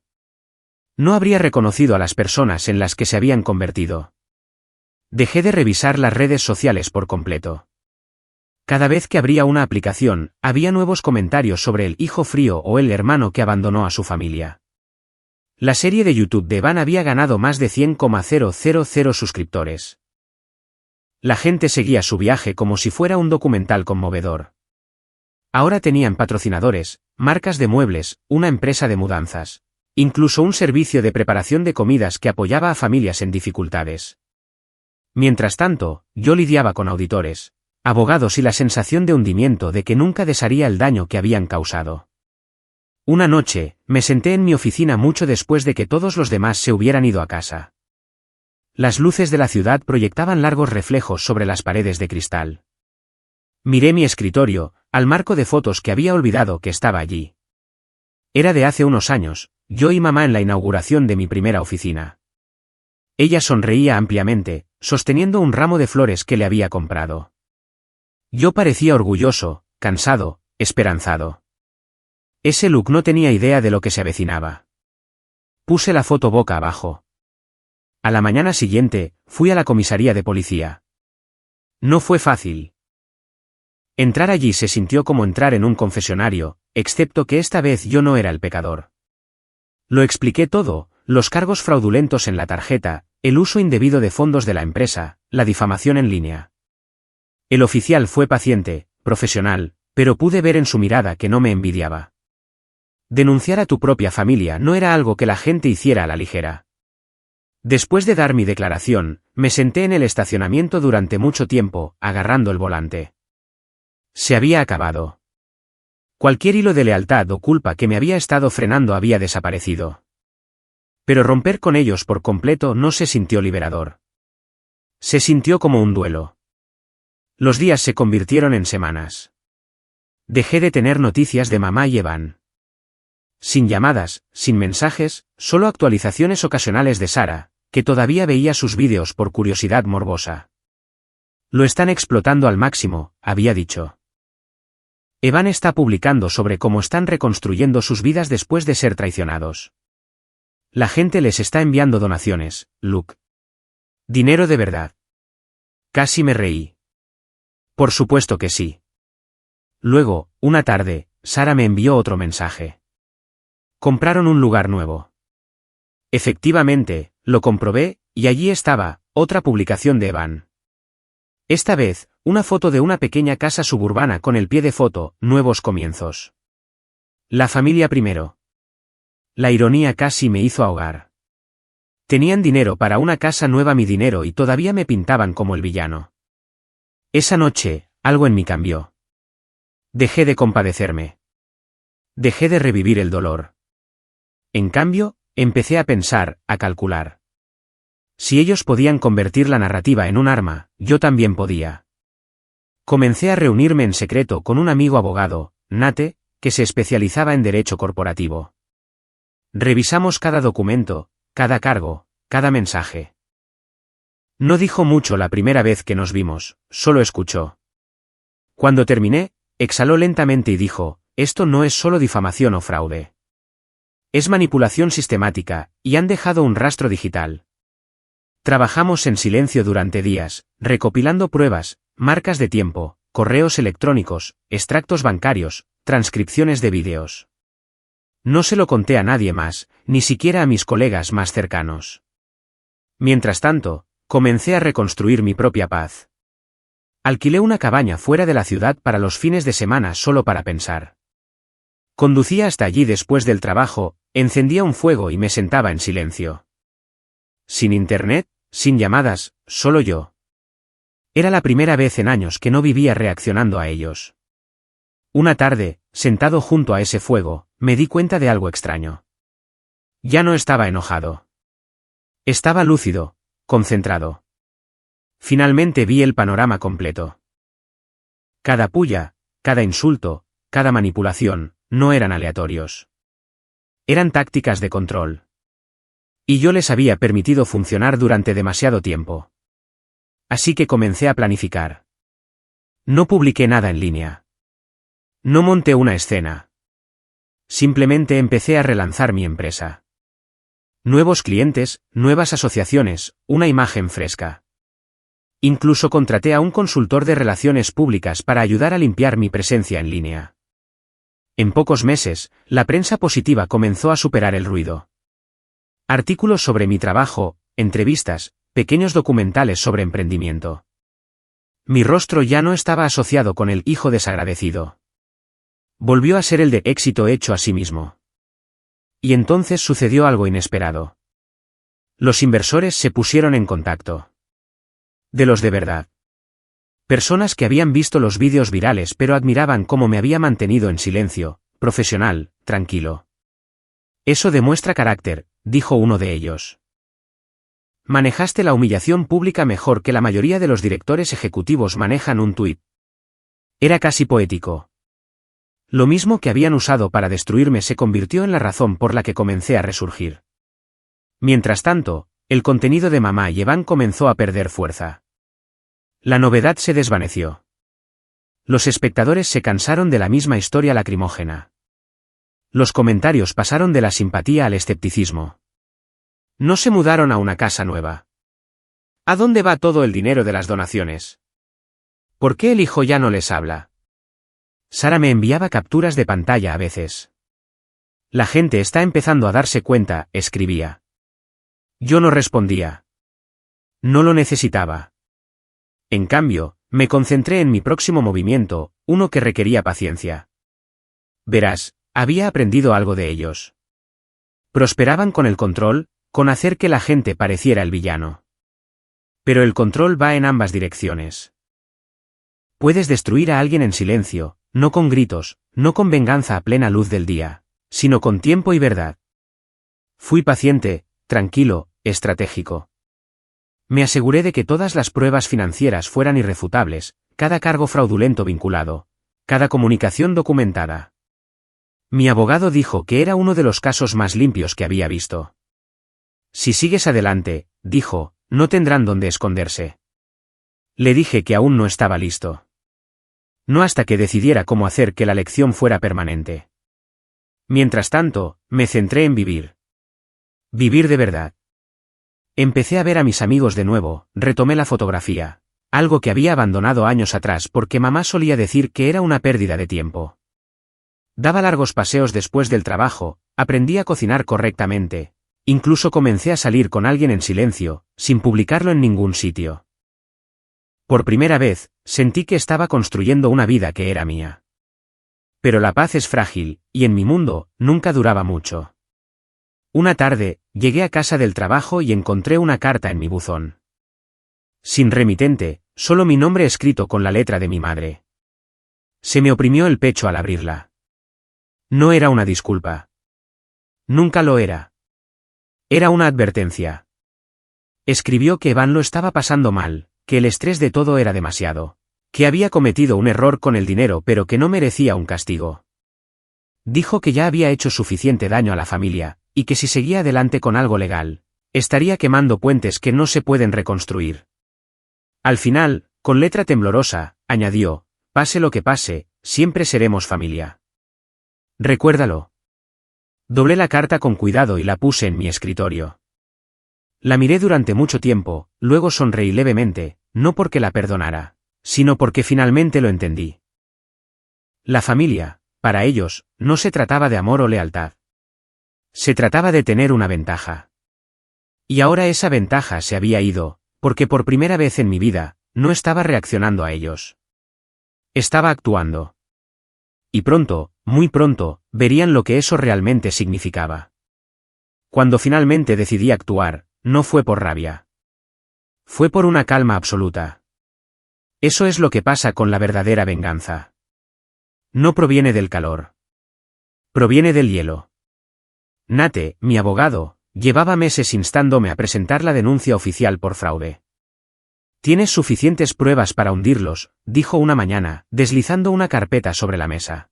Speaker 1: No habría reconocido a las personas en las que se habían convertido. Dejé de revisar las redes sociales por completo. Cada vez que abría una aplicación, había nuevos comentarios sobre el hijo frío o el hermano que abandonó a su familia. La serie de YouTube de Evan había ganado más de 100,000 suscriptores. La gente seguía su viaje como si fuera un documental conmovedor. Ahora tenían patrocinadores, marcas de muebles, una empresa de mudanzas, incluso un servicio de preparación de comidas que apoyaba a familias en dificultades. Mientras tanto, yo lidiaba con auditores, abogados y la sensación de hundimiento de que nunca desharía el daño que habían causado. Una noche, me senté en mi oficina mucho después de que todos los demás se hubieran ido a casa. Las luces de la ciudad proyectaban largos reflejos sobre las paredes de cristal. Miré mi escritorio, al marco de fotos que había olvidado que estaba allí. Era de hace unos años, yo y mamá en la inauguración de mi primera oficina. Ella sonreía ampliamente, sosteniendo un ramo de flores que le había comprado. Yo parecía orgulloso, cansado, esperanzado. Ese look no tenía idea de lo que se avecinaba. Puse la foto boca abajo. A la mañana siguiente, fui a la comisaría de policía. No fue fácil. Entrar allí se sintió como entrar en un confesionario, excepto que esta vez yo no era el pecador. Lo expliqué todo, los cargos fraudulentos en la tarjeta, el uso indebido de fondos de la empresa, la difamación en línea. El oficial fue paciente, profesional, pero pude ver en su mirada que no me envidiaba. Denunciar a tu propia familia no era algo que la gente hiciera a la ligera. Después de dar mi declaración, me senté en el estacionamiento durante mucho tiempo, agarrando el volante. Se había acabado. Cualquier hilo de lealtad o culpa que me había estado frenando había desaparecido. Pero romper con ellos por completo no se sintió liberador. Se sintió como un duelo. Los días se convirtieron en semanas. Dejé de tener noticias de mamá y Evan. Sin llamadas, sin mensajes, solo actualizaciones ocasionales de Sara, que todavía veía sus vídeos por curiosidad morbosa. Lo están explotando al máximo, había dicho. Evan está publicando sobre cómo están reconstruyendo sus vidas después de ser traicionados. La gente les está enviando donaciones, Luke. Dinero de verdad. Casi me reí. Por supuesto que sí. Luego, una tarde, Sara me envió otro mensaje. Compraron un lugar nuevo. Efectivamente, lo comprobé, y allí estaba, otra publicación de Evan. Esta vez, una foto de una pequeña casa suburbana con el pie de foto, nuevos comienzos. La familia primero. La ironía casi me hizo ahogar. Tenían dinero para una casa nueva, mi dinero, y todavía me pintaban como el villano. Esa noche, algo en mí cambió. Dejé de compadecerme. Dejé de revivir el dolor. En cambio, empecé a pensar, a calcular. Si ellos podían convertir la narrativa en un arma, yo también podía. Comencé a reunirme en secreto con un amigo abogado, Nate, que se especializaba en derecho corporativo. Revisamos cada documento, cada cargo, cada mensaje. No dijo mucho la primera vez que nos vimos, solo escuchó. Cuando terminé, exhaló lentamente y dijo, esto no es solo difamación o fraude. Es manipulación sistemática, y han dejado un rastro digital. Trabajamos en silencio durante días, recopilando pruebas, marcas de tiempo, correos electrónicos, extractos bancarios, transcripciones de vídeos. No se lo conté a nadie más, ni siquiera a mis colegas más cercanos. Mientras tanto, comencé a reconstruir mi propia paz. Alquilé una cabaña fuera de la ciudad para los fines de semana solo para pensar. Conducía hasta allí después del trabajo, encendía un fuego y me sentaba en silencio. Sin internet, sin llamadas, solo yo. Era la primera vez en años que no vivía reaccionando a ellos. Una tarde, sentado junto a ese fuego, me di cuenta de algo extraño. Ya no estaba enojado. Estaba lúcido, concentrado. Finalmente vi el panorama completo. Cada puya, cada insulto, cada manipulación, no eran aleatorios. Eran tácticas de control. Y yo les había permitido funcionar durante demasiado tiempo. Así que comencé a planificar. No publiqué nada en línea. No monté una escena. Simplemente empecé a relanzar mi empresa. Nuevos clientes, nuevas asociaciones, una imagen fresca. Incluso contraté a un consultor de relaciones públicas para ayudar a limpiar mi presencia en línea. En pocos meses, la prensa positiva comenzó a superar el ruido. Artículos sobre mi trabajo, entrevistas, pequeños documentales sobre emprendimiento. Mi rostro ya no estaba asociado con el hijo desagradecido. Volvió a ser el de éxito hecho a sí mismo. Y entonces sucedió algo inesperado. Los inversores se pusieron en contacto. De los de verdad. Personas que habían visto los vídeos virales pero admiraban cómo me había mantenido en silencio, profesional, tranquilo. Eso demuestra carácter, dijo uno de ellos. Manejaste la humillación pública mejor que la mayoría de los directores ejecutivos manejan un tuit. Era casi poético. Lo mismo que habían usado para destruirme se convirtió en la razón por la que comencé a resurgir. Mientras tanto, el contenido de Mamá y Evan comenzó a perder fuerza. La novedad se desvaneció. Los espectadores se cansaron de la misma historia lacrimógena. Los comentarios pasaron de la simpatía al escepticismo. No se mudaron a una casa nueva. ¿A dónde va todo el dinero de las donaciones? ¿Por qué el hijo ya no les habla? Sara me enviaba capturas de pantalla a veces. La gente está empezando a darse cuenta, escribía. Yo no respondía. No lo necesitaba. En cambio, me concentré en mi próximo movimiento, uno que requería paciencia. Verás, había aprendido algo de ellos. Prosperaban con el control, con hacer que la gente pareciera el villano. Pero el control va en ambas direcciones. Puedes destruir a alguien en silencio, no con gritos, no con venganza a plena luz del día, sino con tiempo y verdad. Fui paciente, tranquilo, estratégico. Me aseguré de que todas las pruebas financieras fueran irrefutables, cada cargo fraudulento vinculado, cada comunicación documentada. Mi abogado dijo que era uno de los casos más limpios que había visto. Si sigues adelante, dijo, no tendrán dónde esconderse. Le dije que aún no estaba listo. No hasta que decidiera cómo hacer que la lección fuera permanente. Mientras tanto, me centré en vivir. Vivir de verdad. Empecé a ver a mis amigos de nuevo, retomé la fotografía, algo que había abandonado años atrás porque mamá solía decir que era una pérdida de tiempo. Daba largos paseos después del trabajo, aprendí a cocinar correctamente, incluso comencé a salir con alguien en silencio, sin publicarlo en ningún sitio. Por primera vez, sentí que estaba construyendo una vida que era mía. Pero la paz es frágil, y en mi mundo, nunca duraba mucho. Una tarde, llegué a casa del trabajo y encontré una carta en mi buzón. Sin remitente, solo mi nombre escrito con la letra de mi madre. Se me oprimió el pecho al abrirla. No era una disculpa. Nunca lo era. Era una advertencia. Escribió que Evan lo estaba pasando mal, que el estrés de todo era demasiado, que había cometido un error con el dinero pero que no merecía un castigo. Dijo que ya había hecho suficiente daño a la familia, y que si seguía adelante con algo legal, estaría quemando puentes que no se pueden reconstruir. Al final, con letra temblorosa, añadió, pase lo que pase, siempre seremos familia. Recuérdalo. Doblé la carta con cuidado y la puse en mi escritorio. La miré durante mucho tiempo, luego sonreí levemente, no porque la perdonara, sino porque finalmente lo entendí. La familia, para ellos, no se trataba de amor o lealtad. Se trataba de tener una ventaja. Y ahora esa ventaja se había ido, porque por primera vez en mi vida, no estaba reaccionando a ellos. Estaba actuando. Y pronto, muy pronto, verían lo que eso realmente significaba. Cuando finalmente decidí actuar, no fue por rabia. Fue por una calma absoluta. Eso es lo que pasa con la verdadera venganza. No proviene del calor. Proviene del hielo. Nate, mi abogado, llevaba meses instándome a presentar la denuncia oficial por fraude. Tienes suficientes pruebas para hundirlos, dijo una mañana, deslizando una carpeta sobre la mesa.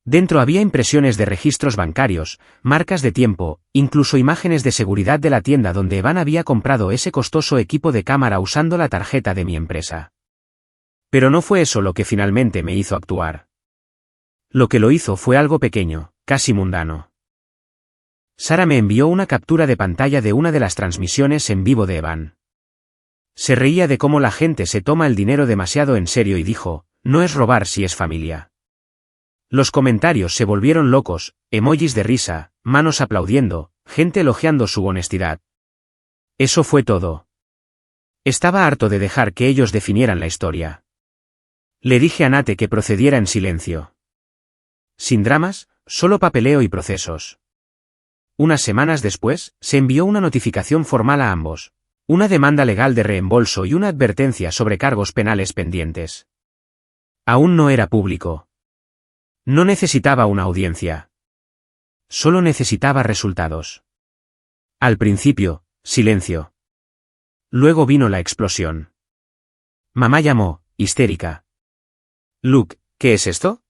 Speaker 1: Dentro había impresiones de registros bancarios, marcas de tiempo, incluso imágenes de seguridad de la tienda donde Evan había comprado ese costoso equipo de cámara usando la tarjeta de mi empresa. Pero no fue eso lo que finalmente me hizo actuar. Lo que lo hizo fue algo pequeño, casi mundano. Sara me envió una captura de pantalla de una de las transmisiones en vivo de Evan. Se reía de cómo la gente se toma el dinero demasiado en serio y dijo, no es robar si es familia. Los comentarios se volvieron locos, emojis de risa, manos aplaudiendo, gente elogiando su honestidad. Eso fue todo. Estaba harto de dejar que ellos definieran la historia. Le dije a Nate que procediera en silencio. Sin dramas, solo papeleo y procesos. Unas semanas después, se envió una notificación formal a ambos, una demanda legal de reembolso y una advertencia sobre cargos penales pendientes. Aún no era público. No necesitaba una audiencia. Solo necesitaba resultados. Al principio, silencio. Luego vino la explosión. Mamá llamó, histérica. Luke, ¿qué es esto?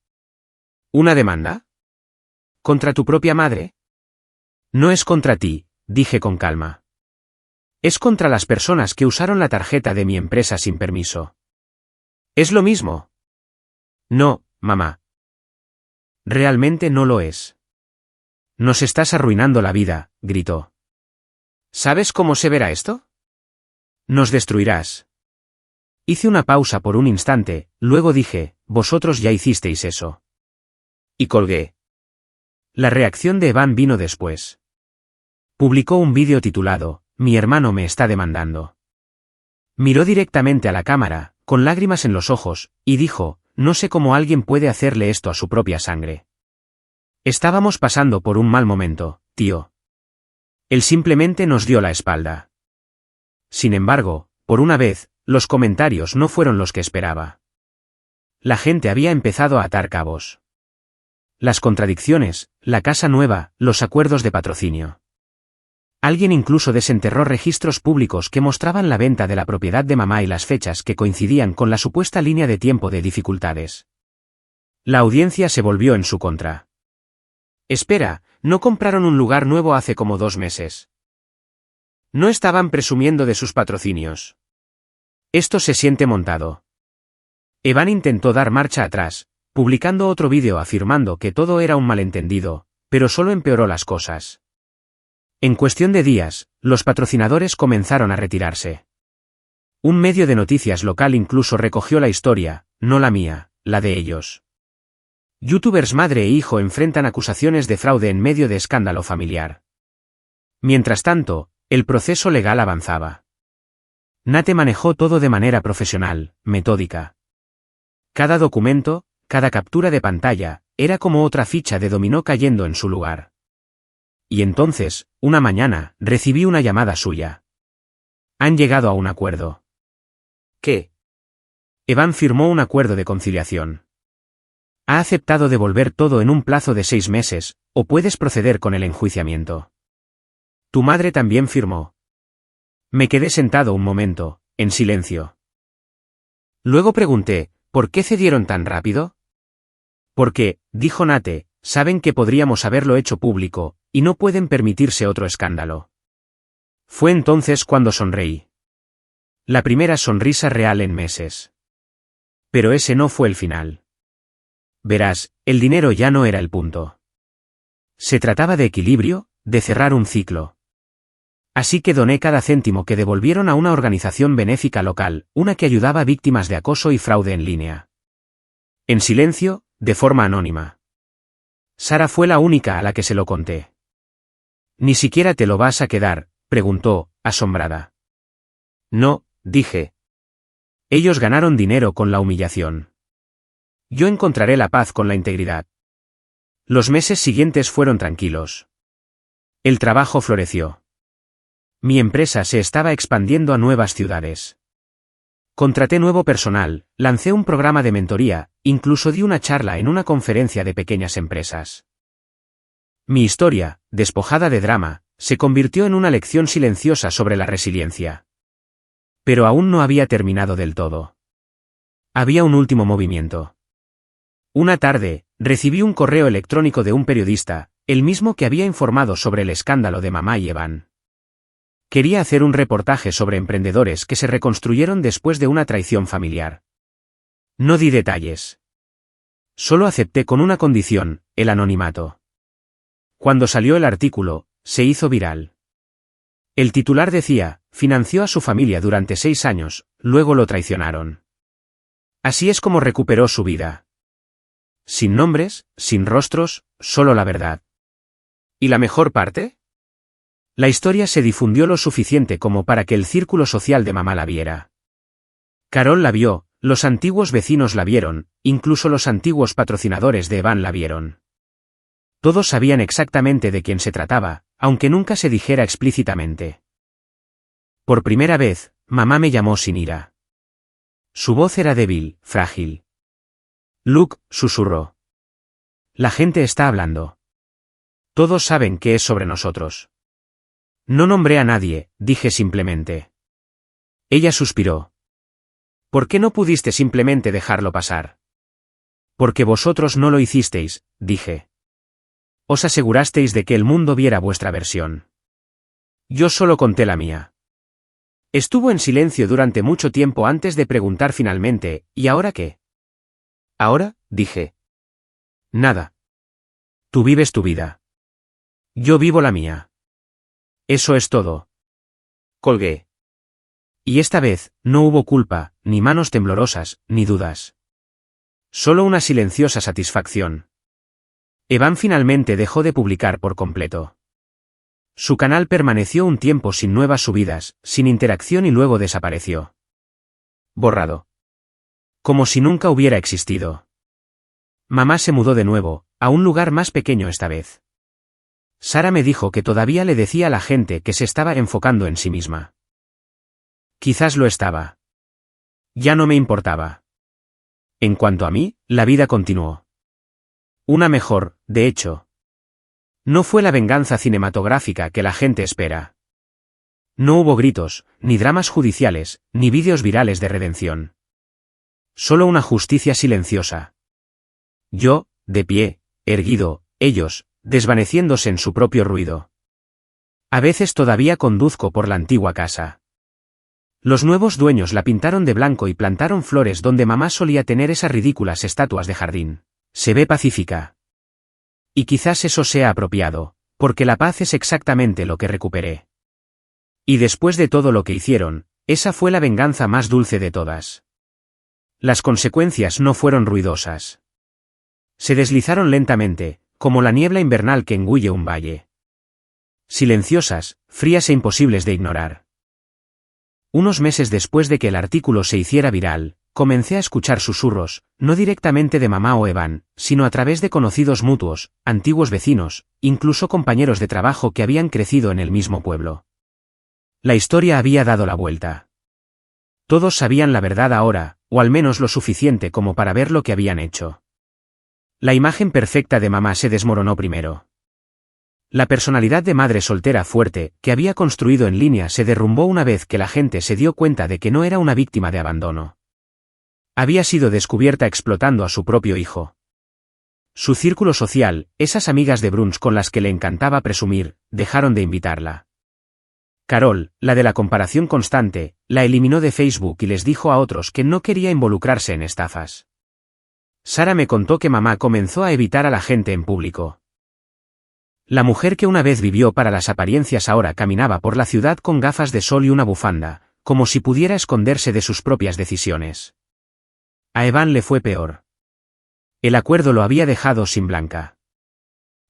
Speaker 1: ¿Una demanda? ¿Contra tu propia madre? No es contra ti, dije con calma. Es contra las personas que usaron la tarjeta de mi empresa sin permiso. ¿Es lo mismo? No, mamá. Realmente no lo es. Nos estás arruinando la vida, gritó. ¿Sabes cómo se verá esto? Nos destruirás. Hice una pausa por un instante, luego dije, vosotros ya hicisteis eso. Y colgué. La reacción de Evan vino después. Publicó un vídeo titulado, Mi hermano me está demandando. Miró directamente a la cámara, con lágrimas en los ojos, y dijo, no sé cómo alguien puede hacerle esto a su propia sangre. Estábamos pasando por un mal momento, tío. Él simplemente nos dio la espalda. Sin embargo, por una vez, los comentarios no fueron los que esperaba. La gente había empezado a atar cabos. Las contradicciones, la casa nueva, los acuerdos de patrocinio. Alguien incluso desenterró registros públicos que mostraban la venta de la propiedad de mamá y las fechas que coincidían con la supuesta línea de tiempo de dificultades. La audiencia se volvió en su contra. Espera, ¿no compraron un lugar nuevo hace como 2 meses? No estaban presumiendo de sus patrocinios. Esto se siente montado. Evan intentó dar marcha atrás, publicando otro vídeo afirmando que todo era un malentendido, pero solo empeoró las cosas. En cuestión de días, los patrocinadores comenzaron a retirarse. Un medio de noticias local incluso recogió la historia, no la mía, la de ellos. Youtubers madre e hijo enfrentan acusaciones de fraude en medio de escándalo familiar. Mientras tanto, el proceso legal avanzaba. Nate manejó todo de manera profesional, metódica. Cada documento, cada captura de pantalla, era como otra ficha de dominó cayendo en su lugar. Y entonces, una mañana, recibí una llamada suya. Han llegado a un acuerdo. ¿Qué? Evan firmó un acuerdo de conciliación. Ha aceptado devolver todo en un plazo de 6 meses, o puedes proceder con el enjuiciamiento. Tu madre también firmó. Me quedé sentado un momento, en silencio. Luego pregunté, ¿por qué cedieron tan rápido? Porque, dijo Nate, saben que podríamos haberlo hecho público, y no pueden permitirse otro escándalo. Fue entonces cuando sonreí. La primera sonrisa real en meses. Pero ese no fue el final. Verás, el dinero ya no era el punto. Se trataba de equilibrio, de cerrar un ciclo. Así que doné cada céntimo que devolvieron a una organización benéfica local, una que ayudaba a víctimas de acoso y fraude en línea. En silencio, de forma anónima. Sara fue la única a la que se lo conté. ¿Ni siquiera te lo vas a quedar?, preguntó, asombrada. No, dije. Ellos ganaron dinero con la humillación. Yo encontraré la paz con la integridad. Los meses siguientes fueron tranquilos. El trabajo floreció. Mi empresa se estaba expandiendo a nuevas ciudades. Contraté nuevo personal, lancé un programa de mentoría, incluso di una charla en una conferencia de pequeñas empresas. Mi historia, despojada de drama, se convirtió en una lección silenciosa sobre la resiliencia. Pero aún no había terminado del todo. Había un último movimiento. Una tarde, recibí un correo electrónico de un periodista, el mismo que había informado sobre el escándalo de mamá y Evan. Quería hacer un reportaje sobre emprendedores que se reconstruyeron después de una traición familiar. No di detalles. Solo acepté con una condición, el anonimato. Cuando salió el artículo, se hizo viral. El titular decía, financió a su familia durante 6 años, luego lo traicionaron. Así es como recuperó su vida. Sin nombres, sin rostros, solo la verdad. ¿Y la mejor parte? La historia se difundió lo suficiente como para que el círculo social de mamá la viera. Carol la vio, los antiguos vecinos la vieron, incluso los antiguos patrocinadores de Evan la vieron. Todos sabían exactamente de quién se trataba, aunque nunca se dijera explícitamente. Por primera vez, mamá me llamó sin ira. Su voz era débil, frágil. Luke, susurró. La gente está hablando. Todos saben que es sobre nosotros. No nombré a nadie, dije simplemente. Ella suspiró. ¿Por qué no pudiste simplemente dejarlo pasar? Porque vosotros no lo hicisteis, dije. Os asegurasteis de que el mundo viera vuestra versión. Yo solo conté la mía. Estuvo en silencio durante mucho tiempo antes de preguntar finalmente, ¿y ahora qué? ¿Ahora? Dije. Nada. Tú vives tu vida. Yo vivo la mía. Eso es todo. Colgué. Y esta vez, no hubo culpa, ni manos temblorosas, ni dudas. Solo una silenciosa satisfacción. Evan finalmente dejó de publicar por completo. Su canal permaneció un tiempo sin nuevas subidas, sin interacción y luego desapareció. Borrado. Como si nunca hubiera existido. Mamá se mudó de nuevo, a un lugar más pequeño esta vez. Sara me dijo que todavía le decía a la gente que se estaba enfocando en sí misma. Quizás lo estaba. Ya no me importaba. En cuanto a mí, la vida continuó. Una mejor, de hecho. No fue la venganza cinematográfica que la gente espera. No hubo gritos, ni dramas judiciales, ni vídeos virales de redención. Solo una justicia silenciosa. Yo, de pie, erguido, ellos, desvaneciéndose en su propio ruido. A veces todavía conduzco por la antigua casa. Los nuevos dueños la pintaron de blanco y plantaron flores donde mamá solía tener esas ridículas estatuas de jardín. Se ve pacífica. Y quizás eso sea apropiado, porque la paz es exactamente lo que recuperé. Y después de todo lo que hicieron, esa fue la venganza más dulce de todas. Las consecuencias no fueron ruidosas. Se deslizaron lentamente, como la niebla invernal que engulle un valle. Silenciosas, frías e imposibles de ignorar. Unos meses después de que el artículo se hiciera viral, comencé a escuchar susurros, no directamente de mamá o Evan, sino a través de conocidos mutuos, antiguos vecinos, incluso compañeros de trabajo que habían crecido en el mismo pueblo. La historia había dado la vuelta. Todos sabían la verdad ahora, o al menos lo suficiente como para ver lo que habían hecho. La imagen perfecta de mamá se desmoronó primero. La personalidad de madre soltera fuerte, que había construido en línea, se derrumbó una vez que la gente se dio cuenta de que no era una víctima de abandono. Había sido descubierta explotando a su propio hijo. Su círculo social, esas amigas de brunch con las que le encantaba presumir, dejaron de invitarla. Carol, la de la comparación constante, la eliminó de Facebook y les dijo a otros que no quería involucrarse en estafas. Sara me contó que mamá comenzó a evitar a la gente en público. La mujer que una vez vivió para las apariencias ahora caminaba por la ciudad con gafas de sol y una bufanda, como si pudiera esconderse de sus propias decisiones. A Evan le fue peor. El acuerdo lo había dejado sin blanca.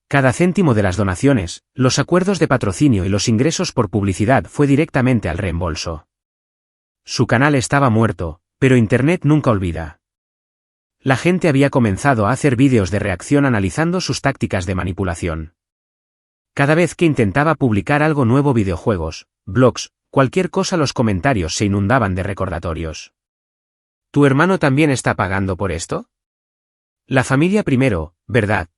Speaker 1: Cada céntimo de las donaciones, los acuerdos de patrocinio y los ingresos por publicidad fue directamente al reembolso. Su canal estaba muerto, Pero Internet nunca olvida. La gente había comenzado a hacer vídeos de reacción analizando sus tácticas de manipulación. Cada vez que intentaba publicar algo nuevo, videojuegos, blogs, cualquier cosa, los comentarios se inundaban de recordatorios. ¿Tu hermano también está pagando por esto? La familia primero, ¿verdad?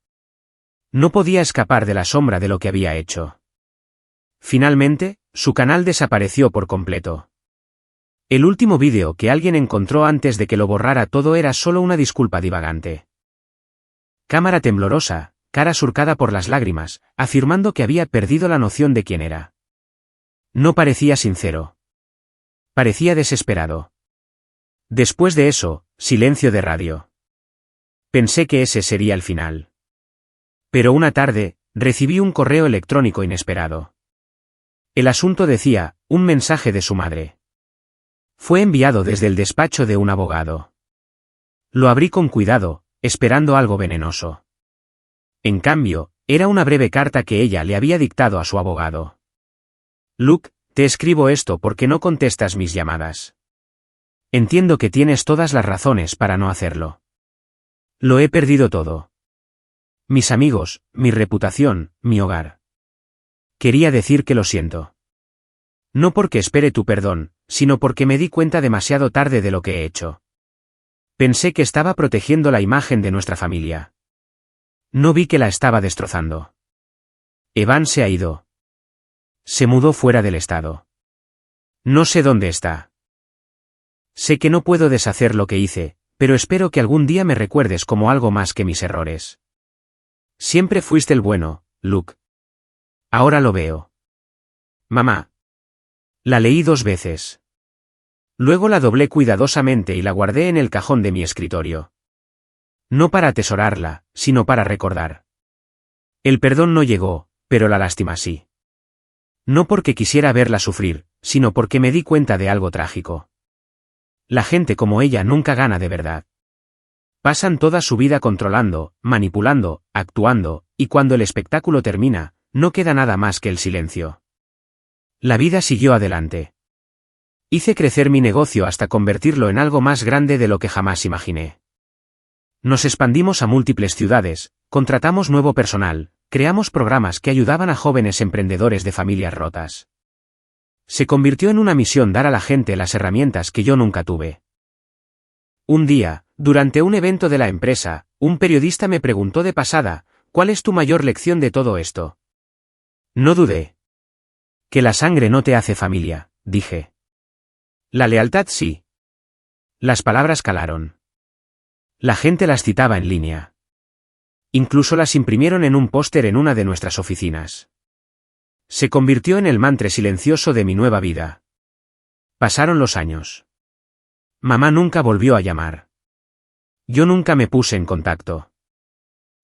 Speaker 1: No podía escapar de la sombra de lo que había hecho. Finalmente, su canal desapareció por completo. El último vídeo que alguien encontró antes de que lo borrara todo era solo una disculpa divagante. Cámara temblorosa, cara surcada por las lágrimas, afirmando que había perdido la noción de quién era. No parecía sincero. Parecía desesperado. Después de eso, silencio de radio. Pensé que ese sería el final. Pero una tarde, recibí un correo electrónico inesperado. El asunto decía, un mensaje de su madre. Fue enviado desde el despacho de un abogado. Lo abrí con cuidado, esperando algo venenoso. En cambio, era una breve carta que ella le había dictado a su abogado. Luke, te escribo esto porque no contestas mis llamadas. Entiendo que tienes todas las razones para no hacerlo. Lo he perdido todo. Mis amigos, mi reputación, mi hogar. Quería decir que lo siento. No porque espere tu perdón, sino porque me di cuenta demasiado tarde de lo que he hecho. Pensé que estaba protegiendo la imagen de nuestra familia. No vi que la estaba destrozando. Evan se ha ido. Se mudó fuera del estado. No sé dónde está. Sé que no puedo deshacer lo que hice, pero espero que algún día me recuerdes como algo más que mis errores. Siempre fuiste el bueno, Luke. Ahora lo veo. Mamá. La leí 2 veces. Luego la doblé cuidadosamente y la guardé en el cajón de mi escritorio. No para atesorarla, sino para recordar. El perdón no llegó, pero la lástima sí. No porque quisiera verla sufrir, sino porque me di cuenta de algo trágico. La gente como ella nunca gana de verdad. Pasan toda su vida controlando, manipulando, actuando, y cuando el espectáculo termina, no queda nada más que el silencio. La vida siguió adelante. Hice crecer mi negocio hasta convertirlo en algo más grande de lo que jamás imaginé. Nos expandimos a múltiples ciudades, contratamos nuevo personal, creamos programas que ayudaban a jóvenes emprendedores de familias rotas. Se convirtió en una misión dar a la gente las herramientas que yo nunca tuve. Un día, durante un evento de la empresa, un periodista me preguntó de pasada, ¿cuál es tu mayor lección de todo esto? No dudé. Que la sangre no te hace familia, dije. La lealtad sí. Las palabras calaron. La gente las citaba en línea. Incluso las imprimieron en un póster en una de nuestras oficinas. Se convirtió en el mantra silencioso de mi nueva vida. Pasaron los años. Mamá nunca volvió a llamar. Yo nunca me puse en contacto.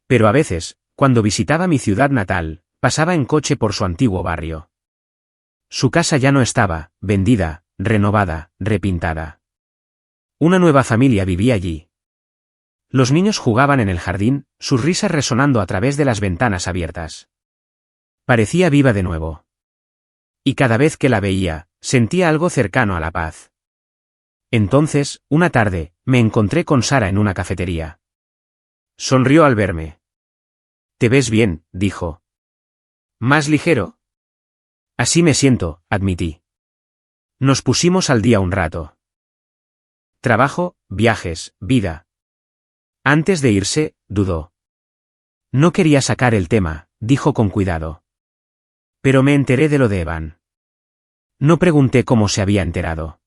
Speaker 1: Pero a veces, cuando visitaba mi ciudad natal, pasaba en coche por su antiguo barrio. Su casa ya no estaba, vendida, renovada, repintada. Una nueva familia vivía allí. Los niños jugaban en el jardín, sus risas resonando a través de las ventanas abiertas. Parecía viva de nuevo. Y cada vez que la veía, sentía algo cercano a la paz. Entonces, una tarde, me encontré con Sara en una cafetería. Sonrió al verme. «Te ves bien», dijo. «¿Más ligero?» «Así me siento», admití. Nos pusimos al día un rato. Trabajo, viajes, vida. Antes de irse, dudó. No quería sacar el tema, dijo con cuidado. Pero me enteré de lo de Evan. No pregunté cómo se había enterado.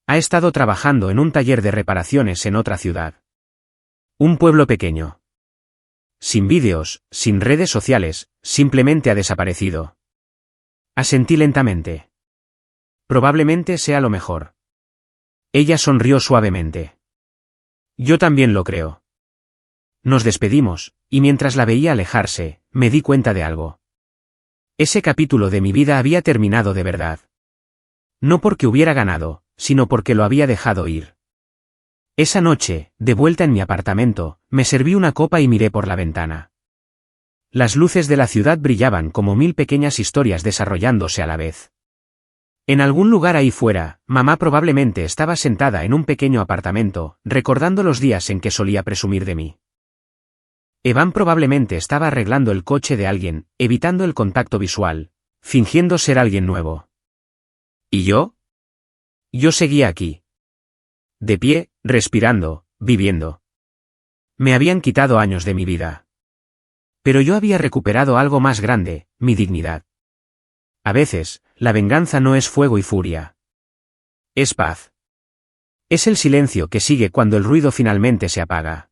Speaker 1: Ha estado trabajando en un taller de reparaciones en otra ciudad. Un pueblo pequeño. Sin vídeos, sin redes sociales, simplemente ha desaparecido. Asentí lentamente. Probablemente sea lo mejor. Ella sonrió suavemente. Yo también lo creo. Nos despedimos, y mientras la veía alejarse, me di cuenta de algo. Ese capítulo de mi vida había terminado de verdad. No porque hubiera ganado, sino porque lo había dejado ir. Esa noche, de vuelta en mi apartamento, me serví una copa y miré por la ventana. Las luces de la ciudad brillaban como 1000 pequeñas historias desarrollándose a la vez. En algún lugar ahí fuera, mamá probablemente estaba sentada en un pequeño apartamento, recordando los días en que solía presumir de mí. Evan probablemente estaba arreglando el coche de alguien, evitando el contacto visual, fingiendo ser alguien nuevo. ¿Y yo? Yo seguía aquí. De pie, respirando, viviendo. Me habían quitado años de mi vida. Pero yo había recuperado algo más grande, mi dignidad. A veces, la venganza no es fuego y furia. Es paz. Es el silencio que sigue cuando el ruido finalmente se apaga.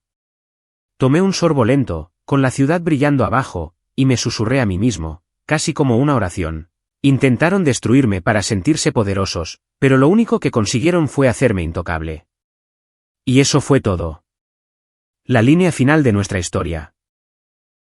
Speaker 1: Tomé un sorbo lento, con la ciudad brillando abajo, y me susurré a mí mismo, casi como una oración. Intentaron destruirme para sentirse poderosos, pero lo único que consiguieron fue hacerme intocable. Y eso fue todo. La línea final de nuestra historia.